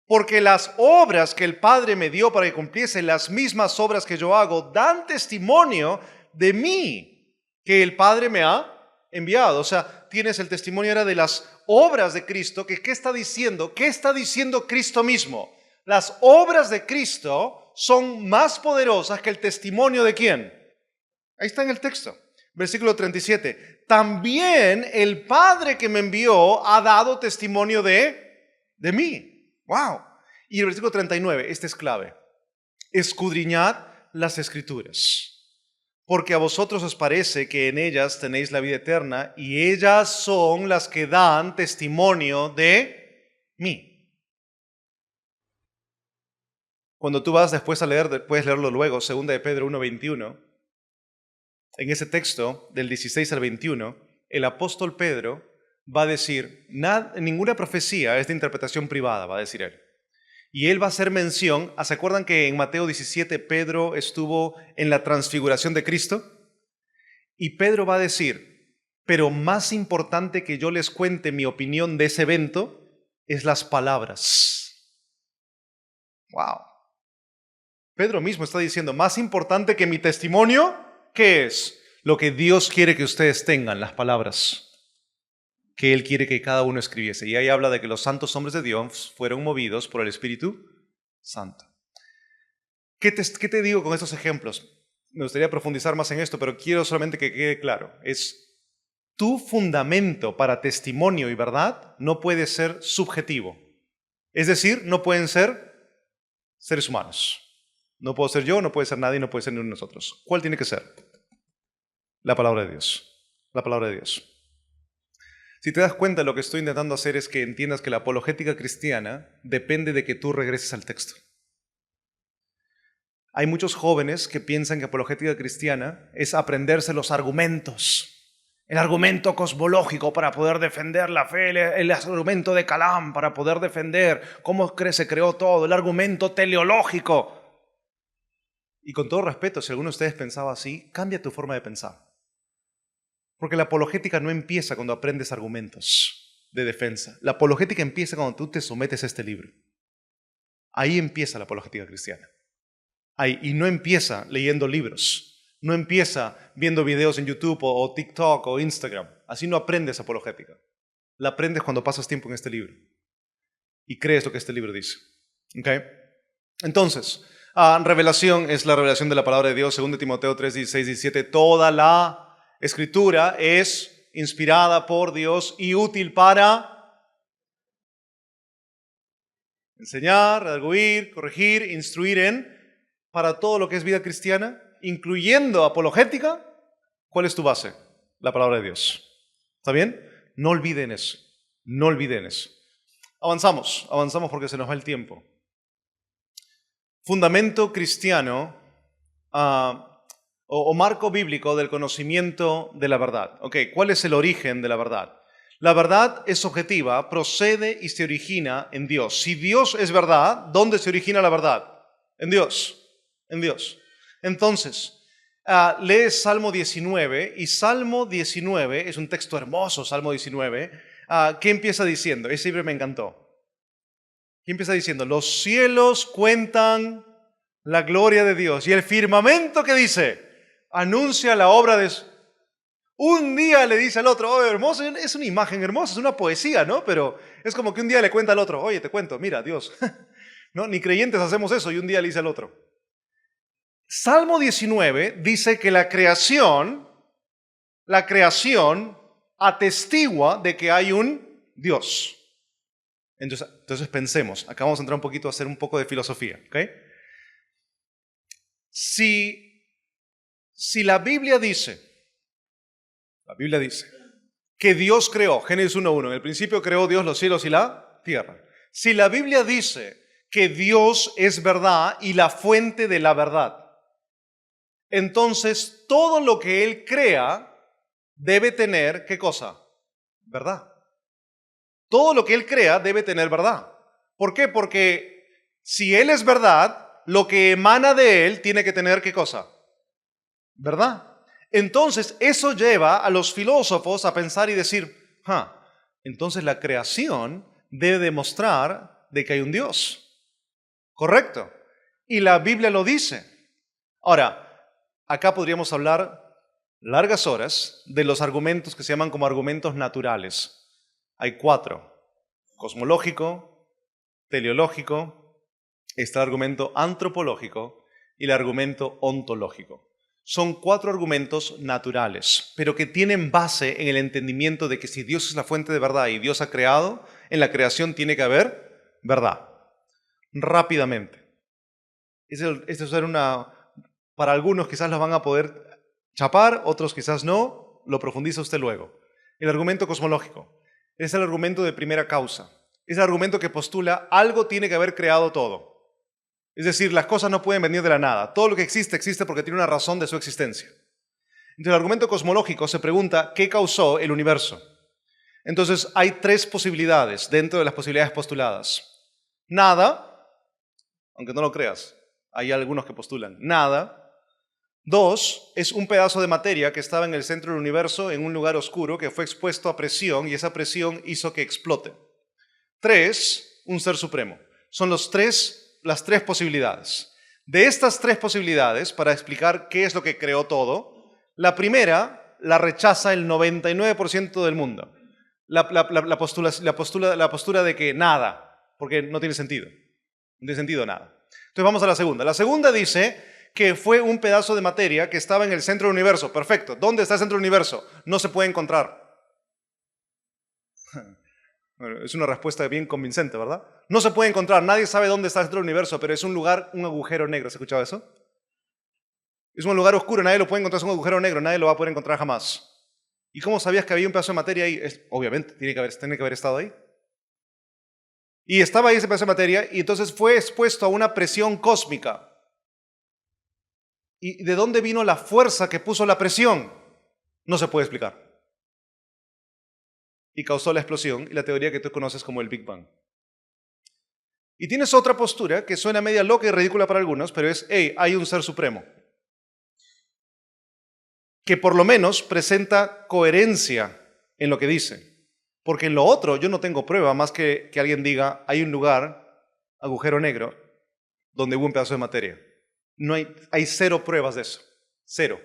Porque las obras que el Padre me dio para que cumpliese, las mismas obras que yo hago, dan testimonio de mí, que el Padre me ha enviado. O sea, tienes el testimonio ahora de las obras de Cristo. ¿Qué está diciendo? ¿Qué está diciendo Cristo mismo? Las obras de Cristo son más poderosas que el testimonio de ¿quién? Ahí está en el texto. Versículo 37. También el Padre que me envió ha dado testimonio de mí. ¡Wow! Y el versículo 39, este es clave. Escudriñad las Escrituras, porque a vosotros os parece que en ellas tenéis la vida eterna, y ellas son las que dan testimonio de mí. Cuando tú vas después a leer, puedes leerlo luego, 2 de Pedro 1:21, en ese texto, del 16 al 21, el apóstol Pedro va a decir, ninguna profecía es de interpretación privada, va a decir él. Y él va a hacer mención, ¿se acuerdan que en Mateo 17 Pedro estuvo en la transfiguración de Cristo? Y Pedro va a decir, pero más importante que yo les cuente mi opinión de ese evento es las palabras. ¡Wow! Pedro mismo está diciendo, más importante que mi testimonio, ¿qué es? Lo que Dios quiere que ustedes tengan, las palabras que Él quiere que cada uno escribiese. Y ahí habla de que los santos hombres de Dios fueron movidos por el Espíritu Santo. ¿Qué te digo con estos ejemplos? Me gustaría profundizar más en esto, pero quiero solamente que quede claro. Es tu fundamento para testimonio y verdad no puede ser subjetivo. Es decir, no pueden ser seres humanos. No puedo ser yo, no puede ser nadie, no puede ser ninguno de nosotros. ¿Cuál tiene que ser? La palabra de Dios. La palabra de Dios. Si te das cuenta, lo que estoy intentando hacer es que entiendas que la apologética cristiana depende de que tú regreses al texto. Hay muchos jóvenes que piensan que apologética cristiana es aprenderse los argumentos. El argumento cosmológico para poder defender la fe, el argumento de Calam para poder defender cómo se creó todo, el argumento teleológico. Y con todo respeto, si alguno de ustedes pensaba así, cambia tu forma de pensar. Porque la apologética no empieza cuando aprendes argumentos de defensa. La apologética empieza cuando tú te sometes a este libro. Ahí empieza la apologética cristiana. Ahí, y no empieza leyendo libros. No empieza viendo videos en YouTube o TikTok o Instagram. Así no aprendes apologética. La aprendes cuando pasas tiempo en este libro. Y crees lo que este libro dice. ¿Okay? Entonces, revelación es la revelación de la palabra de Dios. 2 Timoteo 3, 16, 17. Toda la Escritura es inspirada por Dios y útil para enseñar, redarguir, corregir, instruir para todo lo que es vida cristiana, incluyendo apologética. ¿Cuál es tu base? La palabra de Dios. ¿Está bien? No olviden eso. No olviden eso. Avanzamos porque se nos va el tiempo. Fundamento cristiano o marco bíblico del conocimiento de la verdad. ¿Cuál es el origen de la verdad? La verdad es objetiva, procede y se origina en Dios. Si Dios es verdad, ¿dónde se origina la verdad? En Dios. En Dios. Entonces, lees Salmo 19, y Salmo 19 es un texto hermoso, Salmo 19. ¿Qué empieza diciendo? Ese libro me encantó. ¿Qué empieza diciendo? Los cielos cuentan la gloria de Dios. Y el firmamento, ¿qué dice? Anuncia la obra de... Un día le dice al otro, oh, hermoso, es una imagen hermosa, es una poesía, ¿no? Pero es como que un día le cuenta al otro, oye, te cuento, mira, Dios. ¿No? Ni creyentes hacemos eso, y un día le dice al otro. Salmo 19 dice que la creación la creación atestigua de que hay un Dios. Entonces pensemos, acá vamos a entrar un poquito a hacer un poco de filosofía, ¿ok? Si la Biblia dice que Dios creó, Génesis 1:1, en el principio creó Dios los cielos y la tierra. Si la Biblia dice que Dios es verdad y la fuente de la verdad, entonces todo lo que Él crea debe tener, ¿qué cosa? Verdad. Todo lo que Él crea debe tener verdad. ¿Por qué? Porque si Él es verdad, lo que emana de Él tiene que tener, ¿qué cosa? ¿Verdad? Entonces eso lleva a los filósofos a pensar y decir, entonces la creación debe demostrar de que hay un Dios. ¿Correcto? Y la Biblia lo dice. Ahora, acá podríamos hablar largas horas de los argumentos que se llaman como argumentos naturales. Hay 4. Cosmológico, teleológico, está el argumento antropológico y el argumento ontológico. Son 4 argumentos naturales, pero que tienen base en el entendimiento de que si Dios es la fuente de verdad y Dios ha creado, en la creación tiene que haber verdad. Rápidamente. Para algunos quizás lo van a poder chapar, otros quizás no, lo profundiza usted luego. El argumento cosmológico es el argumento de primera causa. Es el argumento que postula algo tiene que haber creado todo. Es decir, las cosas no pueden venir de la nada. Todo lo que existe, existe porque tiene una razón de su existencia. Entonces, el argumento cosmológico se pregunta, ¿qué causó el universo? Entonces, hay 3 posibilidades dentro de las posibilidades postuladas. Nada, aunque no lo creas, hay algunos que postulan nada. 2, es un pedazo de materia que estaba en el centro del universo, en un lugar oscuro, que fue expuesto a presión y esa presión hizo que explote. 3, un ser supremo. Son las 3 posibilidades. De estas 3 posibilidades, para explicar qué es lo que creó todo, la primera la rechaza el 99% del mundo. La postura de que nada, porque no tiene sentido. No tiene sentido nada. Entonces vamos a la segunda. La segunda dice que fue un pedazo de materia que estaba en el centro del universo. Perfecto. ¿Dónde está el centro del universo? No se puede encontrar. Bueno, es una respuesta bien convincente, ¿verdad? No se puede encontrar. Nadie sabe dónde está el centro del universo, pero es un lugar, un agujero negro. ¿Has escuchado eso? Es un lugar oscuro, nadie lo puede encontrar, es un agujero negro, nadie lo va a poder encontrar jamás. ¿Y cómo sabías que había un pedazo de materia ahí? Obviamente, tiene que haber estado ahí. Y estaba ahí ese pedazo de materia y entonces fue expuesto a una presión cósmica. ¿Y de dónde vino la fuerza que puso la presión? No se puede explicar. Y causó la explosión y la teoría que tú conoces como el Big Bang. Y tienes otra postura que suena media loca y ridícula para algunos, pero es, hay un ser supremo. Que por lo menos presenta coherencia en lo que dice. Porque en lo otro yo no tengo prueba más que alguien diga, hay un lugar, agujero negro, donde hubo un pedazo de materia. No hay 0 pruebas de eso. 0.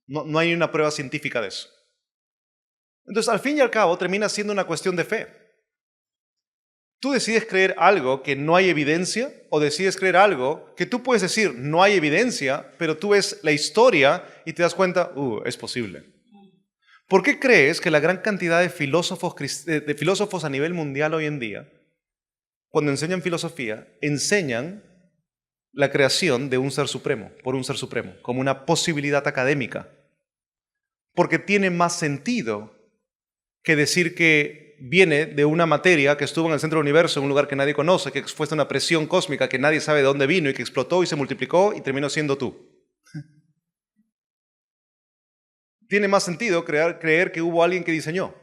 No hay una prueba científica de eso. Entonces, al fin y al cabo, termina siendo una cuestión de fe. Tú decides creer algo que no hay evidencia o decides creer algo que tú puedes decir no hay evidencia, pero tú ves la historia y te das cuenta, es posible. ¿Por qué crees que la gran cantidad de filósofos a nivel mundial hoy en día, cuando enseñan filosofía, enseñan la creación de un ser supremo, por un ser supremo, como una posibilidad académica? Porque tiene más sentido que decir que viene de una materia que estuvo en el centro del universo, en un lugar que nadie conoce, que fue una presión cósmica que nadie sabe de dónde vino y que explotó y se multiplicó y terminó siendo tú. Tiene más sentido creer que hubo alguien que diseñó.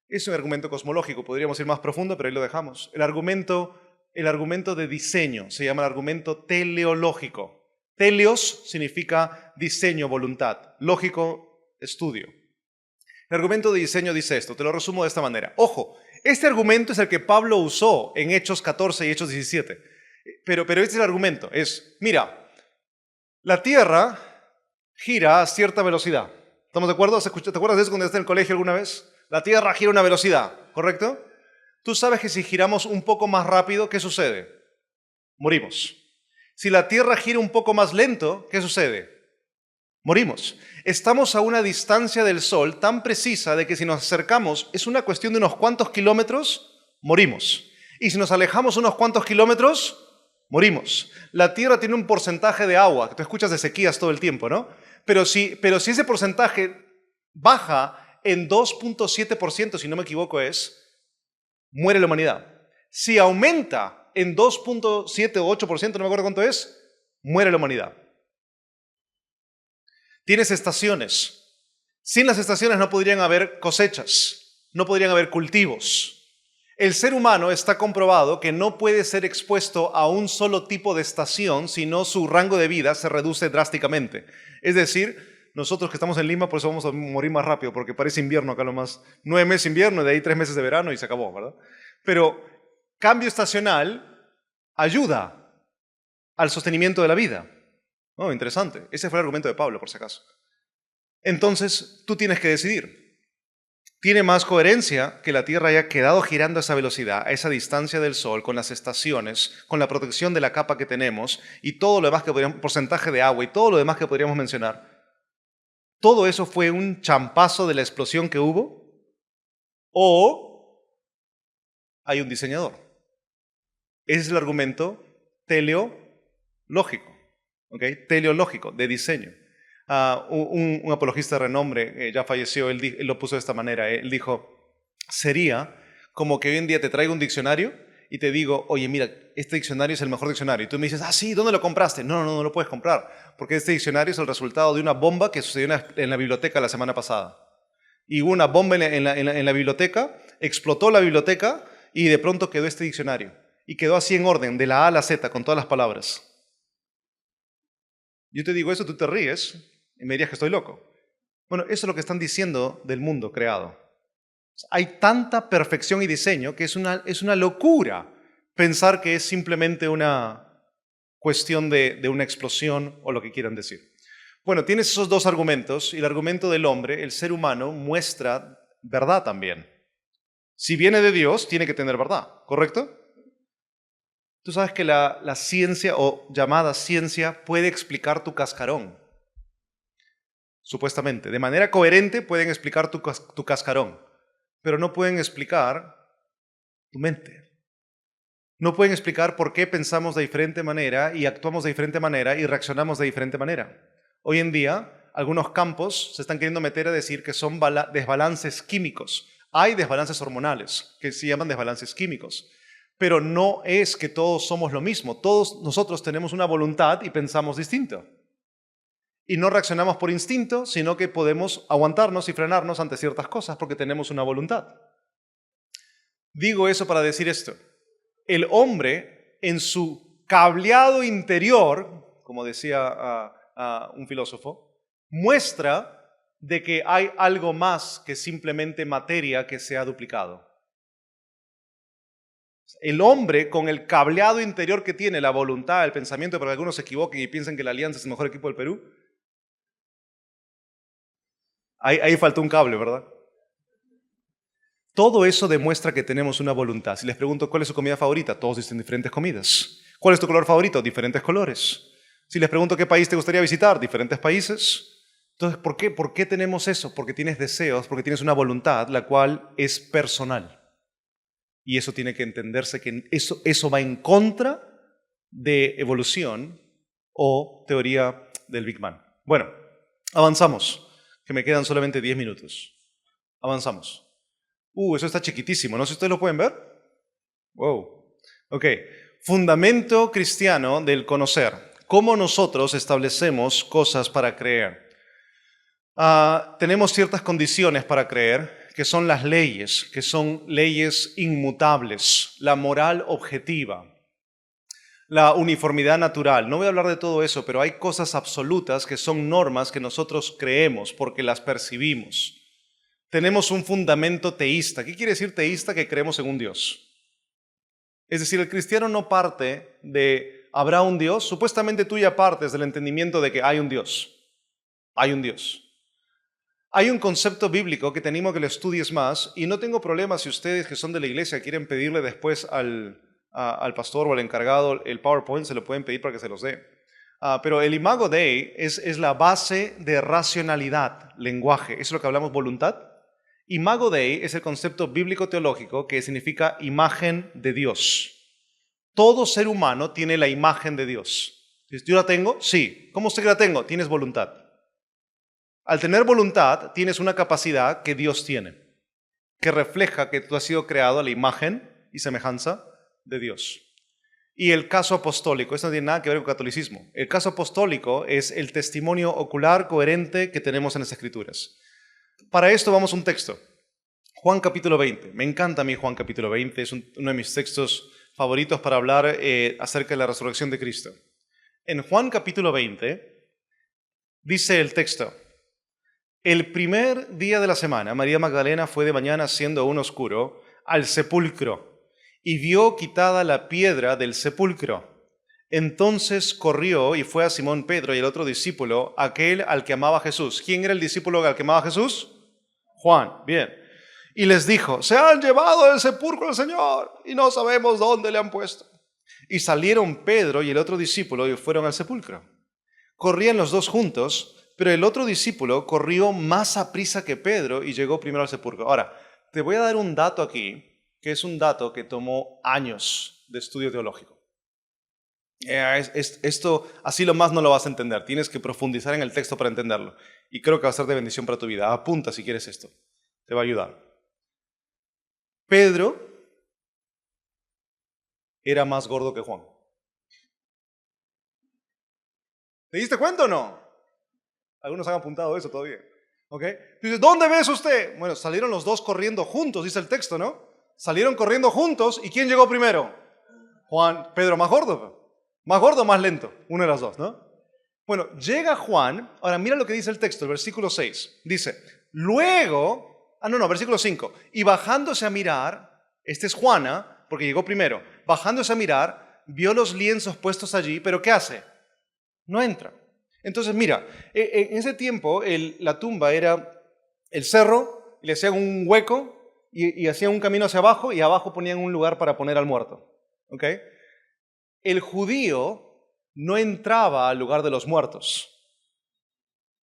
Es un argumento cosmológico, podríamos ir más profundo, pero ahí lo dejamos. El argumento de diseño se llama el argumento teleológico. Teleos significa diseño, voluntad. Lógico, estudio. El argumento de diseño dice esto, te lo resumo de esta manera. Ojo, este argumento es el que Pablo usó en Hechos 14 y Hechos 17. Pero este es el argumento, mira, la Tierra gira a cierta velocidad. ¿Estamos de acuerdo? ¿Te acuerdas de eso cuando estás en el colegio alguna vez? La Tierra gira a una velocidad, ¿correcto? Tú sabes que si giramos un poco más rápido, ¿qué sucede? Morimos. Si la Tierra gira un poco más lento, ¿qué sucede? Morimos. Estamos a una distancia del Sol tan precisa de que si nos acercamos es una cuestión de unos cuantos kilómetros, morimos. Y si nos alejamos unos cuantos kilómetros, morimos. La Tierra tiene un porcentaje de agua, que tú escuchas de sequías todo el tiempo, ¿no? Pero si ese porcentaje baja en 2.7%, si no me equivoco muere la humanidad. Si aumenta en 2.7 o 8%, no me acuerdo cuánto muere la humanidad. Tienes estaciones. Sin las estaciones no podrían haber cosechas, no podrían haber cultivos. El ser humano está comprobado que no puede ser expuesto a un solo tipo de estación, sino su rango de vida se reduce drásticamente. Es decir, nosotros que estamos en Lima, por eso vamos a morir más rápido, porque parece invierno acá nomás. 9 meses de invierno, de ahí 3 meses de verano y se acabó, ¿verdad? Pero cambio estacional ayuda al sostenimiento de la vida. Oh, interesante. Ese fue el argumento de Pablo, por si acaso. Entonces, tú tienes que decidir. Tiene más coherencia que la Tierra haya quedado girando a esa velocidad, a esa distancia del Sol, con las estaciones, con la protección de la capa que tenemos y todo lo demás que podríamos, porcentaje de agua y todo lo demás que podríamos mencionar. ¿Todo eso fue un champazo de la explosión que hubo? ¿O hay un diseñador? Ese es el argumento teleológico, ¿ok? Teleológico, de diseño. Un apologista de renombre, ya falleció, él lo puso de esta manera. Él dijo, sería como que hoy en día te traigo un diccionario y te digo, oye, mira, este diccionario es el mejor diccionario. Y tú me dices, sí, ¿dónde lo compraste? No lo puedes comprar, porque este diccionario es el resultado de una bomba que sucedió en la biblioteca la semana pasada. Y hubo una bomba en la biblioteca, explotó la biblioteca y de pronto quedó este diccionario. Y quedó así en orden, de la A a la Z, con todas las palabras. Yo te digo eso, tú te ríes y me dirías que estoy loco. Bueno, eso es lo que están diciendo del mundo creado. Hay tanta perfección y diseño que es una locura pensar que es simplemente una cuestión de una explosión o lo que quieran decir. Bueno, tienes esos dos argumentos y el argumento del hombre, el ser humano, muestra verdad también. Si viene de Dios, tiene que tener verdad, ¿correcto? Tú sabes que la ciencia o llamada ciencia puede explicar tu cascarón. Supuestamente. De manera coherente pueden explicar tu cascarón, pero no pueden explicar tu mente. No pueden explicar por qué pensamos de diferente manera y actuamos de diferente manera y reaccionamos de diferente manera. Hoy en día, algunos campos se están queriendo meter a decir que son desbalances químicos. Hay desbalances hormonales que se llaman desbalances químicos, pero no es que todos somos lo mismo. Todos nosotros tenemos una voluntad y pensamos distinto. Y no reaccionamos por instinto, sino que podemos aguantarnos y frenarnos ante ciertas cosas porque tenemos una voluntad. Digo eso para decir esto. El hombre, en su cableado interior, como decía un filósofo, muestra de que hay algo más que simplemente materia que se ha duplicado. El hombre, con el cableado interior que tiene, la voluntad, el pensamiento, para que algunos se equivoquen y piensen que la Alianza es el mejor equipo del Perú, ahí faltó un cable, ¿verdad? Todo eso demuestra que tenemos una voluntad. Si les pregunto cuál es su comida favorita, todos dicen diferentes comidas. ¿Cuál es tu color favorito? Diferentes colores. Si les pregunto qué país te gustaría visitar, diferentes países. Entonces, ¿por qué tenemos eso? Porque tienes deseos, porque tienes una voluntad, la cual es personal. Y eso tiene que entenderse que eso va en contra de evolución o teoría del Big Bang. Bueno, avanzamos, que me quedan solamente 10 minutos. Avanzamos. Eso está chiquitísimo, no sé si ustedes lo pueden ver. Wow. Ok. Fundamento cristiano del conocer. ¿Cómo nosotros establecemos cosas para creer? Tenemos ciertas condiciones para creer, que son las leyes, que son leyes inmutables, la moral objetiva, la uniformidad natural. No voy a hablar de todo eso, pero hay cosas absolutas que son normas que nosotros creemos porque las percibimos. Tenemos un fundamento teísta. ¿Qué quiere decir teísta? Que creemos en un Dios. Es decir, el cristiano no parte de ¿habrá un Dios? Supuestamente tú ya partes del entendimiento de que hay un Dios. Hay un Dios. Hay un concepto bíblico que tenemos que lo estudies más y no tengo problema si ustedes que son de la iglesia quieren pedirle después al pastor o al encargado el PowerPoint, se lo pueden pedir para que se los dé. Pero el imago Dei es la base de racionalidad, lenguaje. Eso es lo que hablamos, voluntad. Imago Dei es el concepto bíblico-teológico que significa imagen de Dios. Todo ser humano tiene la imagen de Dios. ¿Yo la tengo? Sí. ¿Cómo sé que la tengo? Tienes voluntad. Al tener voluntad, tienes una capacidad que Dios tiene, que refleja que tú has sido creado a la imagen y semejanza de Dios. Y el caso apostólico, esto no tiene nada que ver con catolicismo. El caso apostólico es el testimonio ocular coherente que tenemos en las Escrituras. Para esto vamos a un texto. Juan capítulo 20. Me encanta a mí Juan capítulo 20. Es uno de mis textos favoritos para hablar acerca de la resurrección de Cristo. En Juan capítulo 20 dice el texto: el primer día de la semana, María Magdalena fue de mañana, siendo aún oscuro, al sepulcro y vio quitada la piedra del sepulcro. Entonces corrió y fue a Simón Pedro y el otro discípulo, aquel al que amaba Jesús. ¿Quién era el discípulo al que amaba Jesús? Juan, bien. Y les dijo: se han llevado del sepulcro al Señor y no sabemos dónde le han puesto. Y salieron Pedro y el otro discípulo y fueron al sepulcro. Corrían los dos juntos, pero el otro discípulo corrió más aprisa que Pedro y llegó primero al sepulcro. Ahora, te voy a dar un dato aquí, que es un dato que tomó años de estudio teológico. Esto así lo más no lo vas a entender. Tienes que profundizar en el texto para entenderlo. Y creo que va a ser de bendición para tu vida. Apunta si quieres esto. Te va a ayudar. Pedro era más gordo que Juan. ¿Te diste cuenta o no? Algunos han apuntado eso todavía. ¿Ok? Dice, ¿dónde ves usted? Bueno, salieron los dos corriendo juntos, dice el texto, ¿no? Salieron corriendo juntos. ¿Y quién llegó primero? Juan. Pedro más gordo. Más gordo o más lento. Uno de las dos, ¿no? Bueno, llega Juan. Ahora mira lo que dice el texto, el versículo 6. Dice, luego... versículo 5. Y bajándose a mirar, este es Juana, porque llegó primero. Bajándose a mirar, vio los lienzos puestos allí, pero ¿qué hace? No entra. Entonces, mira, en ese tiempo la tumba era el cerro, le hacían un hueco y hacían un camino hacia abajo y abajo ponían un lugar para poner al muerto. ¿Ok? El judío no entraba al lugar de los muertos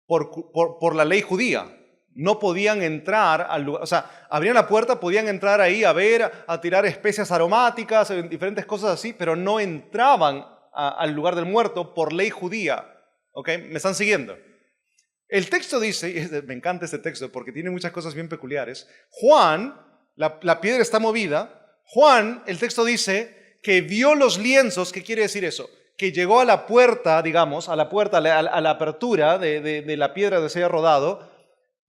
por la ley judía. No podían entrar al lugar, o sea, abrían la puerta, podían entrar ahí a ver, a tirar especias aromáticas, diferentes cosas así, pero no entraban al lugar del muerto por ley judía. ¿Ok? ¿Me están siguiendo? El texto dice, y me encanta este texto porque tiene muchas cosas bien peculiares. Juan, la piedra está movida. Juan, el texto dice que vio los lienzos. ¿Qué quiere decir eso? Que llegó a la puerta, digamos, a la apertura de la piedra donde se había rodado.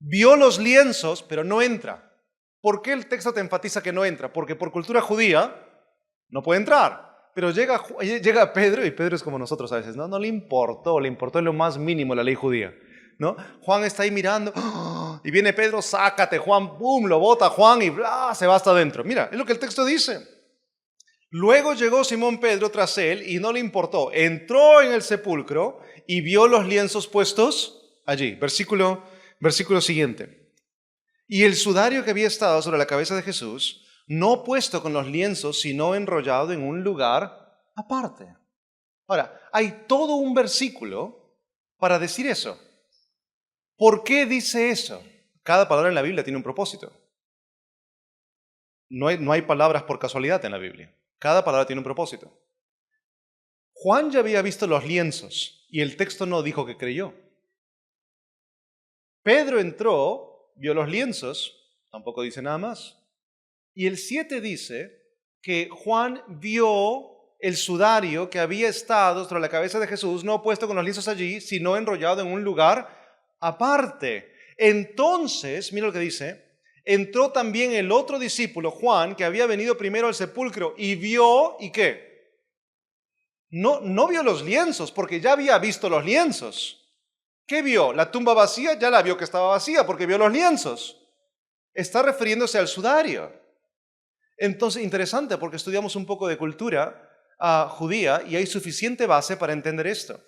Vio los lienzos, pero no entra. ¿Por qué el texto te enfatiza que no entra? Porque por cultura judía no puede entrar. Pero llega Pedro, y Pedro es como nosotros a veces, ¿no? No le importó en lo más mínimo la ley judía, ¿no? Juan está ahí mirando, ¡oh! Y viene Pedro, sácate, Juan, ¡pum! Lo bota Juan y ¡bla! Se va hasta adentro. Mira, es lo que el texto dice. Luego llegó Simón Pedro tras él y no le importó. Entró en el sepulcro y vio los lienzos puestos allí. Versículo siguiente. Y el sudario que había estado sobre la cabeza de Jesús, no puesto con los lienzos, sino enrollado en un lugar aparte. Ahora, hay todo un versículo para decir eso. ¿Por qué dice eso? Cada palabra en la Biblia tiene un propósito. No hay palabras por casualidad en la Biblia. Cada palabra tiene un propósito. Juan ya había visto los lienzos y el texto no dijo que creyó. Pedro entró, vio los lienzos, tampoco dice nada más. Y el 7 dice que Juan vio el sudario que había estado sobre la cabeza de Jesús, no puesto con los lienzos allí, sino enrollado en un lugar aparte. Entonces, mira lo que dice, entró también el otro discípulo, Juan, que había venido primero al sepulcro y vio, ¿y qué? No vio los lienzos, porque ya había visto los lienzos. ¿Qué vio? La tumba vacía, ya la vio que estaba vacía, porque vio los lienzos. Está refiriéndose al sudario. Entonces, interesante, porque estudiamos un poco de cultura judía y hay suficiente base para entender esto.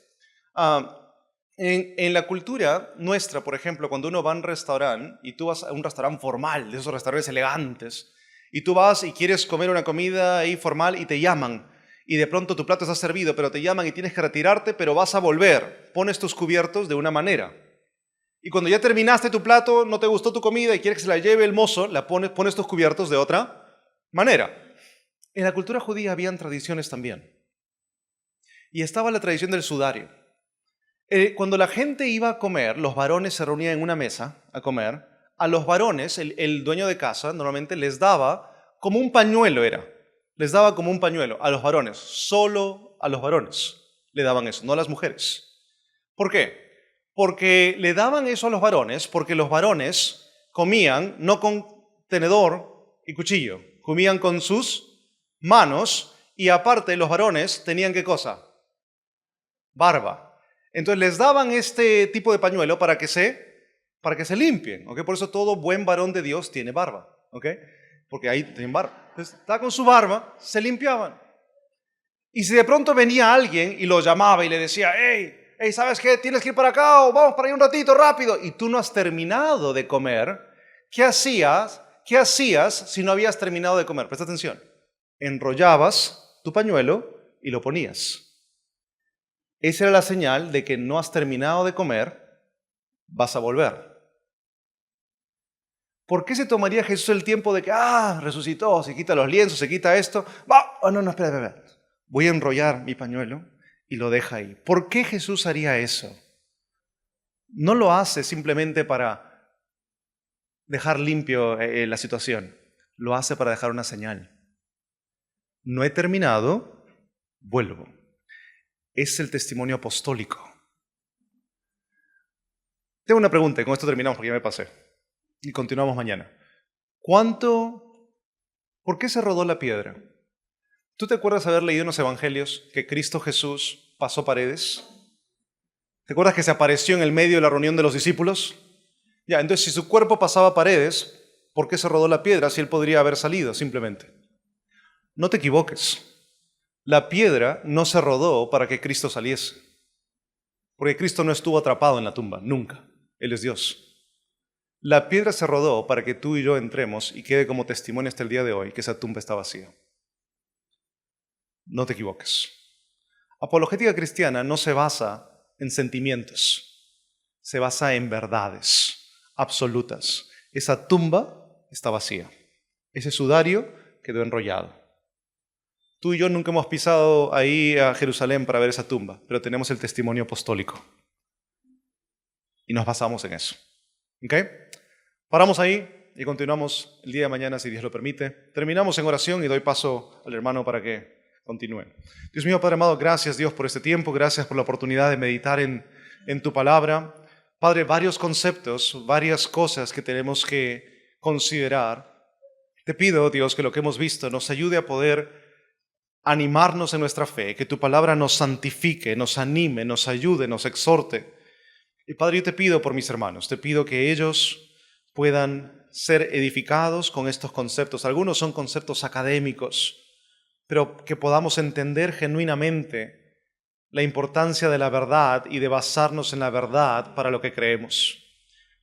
En la cultura nuestra, por ejemplo, cuando uno va a un restaurante y tú vas a un restaurante formal, de esos restaurantes elegantes, y tú vas y quieres comer una comida ahí formal y te llaman y de pronto tu plato está servido, pero te llaman y tienes que retirarte, pero vas a volver. Pones tus cubiertos de una manera. Y cuando ya terminaste tu plato, no te gustó tu comida y quieres que se la lleve el mozo, pones tus cubiertos de otra manera. En la cultura judía habían tradiciones también. Y estaba la tradición del sudario. Cuando la gente iba a comer, los varones se reunían en una mesa a comer. A los varones, el dueño de casa normalmente les daba como un pañuelo Les daba como un pañuelo a los varones. Solo a los varones le daban eso, no a las mujeres. ¿Por qué? Porque le daban eso a los varones, porque los varones comían no con tenedor y cuchillo, comían con sus manos y aparte los varones tenían ¿qué cosa? Barba. Entonces les daban este tipo de pañuelo para que se limpien, ¿ok? Por eso todo buen varón de Dios tiene barba, ¿ok? Porque ahí tienen barba. Entonces está con su barba, se limpiaban. Y si de pronto venía alguien y lo llamaba y le decía, hey, ¿sabes qué? ¿Tienes que ir para acá o vamos para ahí un ratito rápido? Y tú no has terminado de comer, ¿qué hacías si no habías terminado de comer? Presta atención. Enrollabas tu pañuelo y lo ponías. Esa era la señal de que no has terminado de comer, vas a volver. ¿Por qué se tomaría Jesús el tiempo de que, resucitó, se quita los lienzos, se quita esto? No, espera. Voy a enrollar mi pañuelo y lo deja ahí. ¿Por qué Jesús haría eso? No lo hace simplemente para dejar limpio la situación. Lo hace para dejar una señal. No he terminado, vuelvo. Es el testimonio apostólico. Tengo una pregunta y con esto terminamos porque ya me pasé. Y continuamos mañana. ¿Por qué se rodó la piedra? ¿Tú te acuerdas haber leído en los evangelios que Cristo Jesús pasó paredes? ¿Te acuerdas que se apareció en el medio de la reunión de los discípulos? Ya, entonces si su cuerpo pasaba paredes, ¿por qué se rodó la piedra si él podría haber salido simplemente? No te equivoques. La piedra no se rodó para que Cristo saliese. Porque Cristo no estuvo atrapado en la tumba, nunca. Él es Dios. La piedra se rodó para que tú y yo entremos y quede como testimonio hasta el día de hoy que esa tumba está vacía. No te equivoques. Apologética cristiana no se basa en sentimientos, se basa en verdades absolutas. Esa tumba está vacía. Ese sudario quedó enrollado. Tú y yo nunca hemos pisado ahí a Jerusalén para ver esa tumba, pero tenemos el testimonio apostólico. Y nos basamos en eso. ¿Ok? Paramos ahí y continuamos el día de mañana, si Dios lo permite. Terminamos en oración y doy paso al hermano para que continúe. Dios mío, Padre amado, gracias Dios por este tiempo, gracias por la oportunidad de meditar en tu palabra. Padre, varios conceptos, varias cosas que tenemos que considerar. Te pido, Dios, que lo que hemos visto nos ayude a poder animarnos en nuestra fe, que tu palabra nos santifique, nos anime, nos ayude, nos exhorte. Y Padre, yo te pido por mis hermanos, te pido que ellos puedan ser edificados con estos conceptos. Algunos son conceptos académicos, pero que podamos entender genuinamente la importancia de la verdad y de basarnos en la verdad para lo que creemos.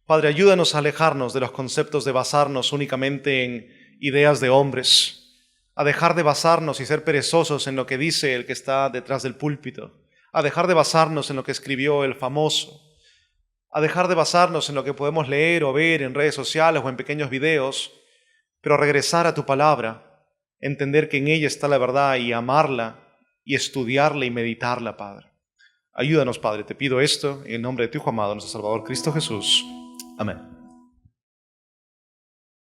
Padre, ayúdanos a alejarnos de los conceptos de basarnos únicamente en ideas de hombres, a dejar de basarnos y ser perezosos en lo que dice el que está detrás del púlpito, a dejar de basarnos en lo que escribió el famoso, a dejar de basarnos en lo que podemos leer o ver en redes sociales o en pequeños videos, pero regresar a tu palabra, entender que en ella está la verdad y amarla y estudiarla y meditarla, Padre. Ayúdanos, Padre, te pido esto en el nombre de tu Hijo amado, nuestro Salvador Cristo Jesús. Amén.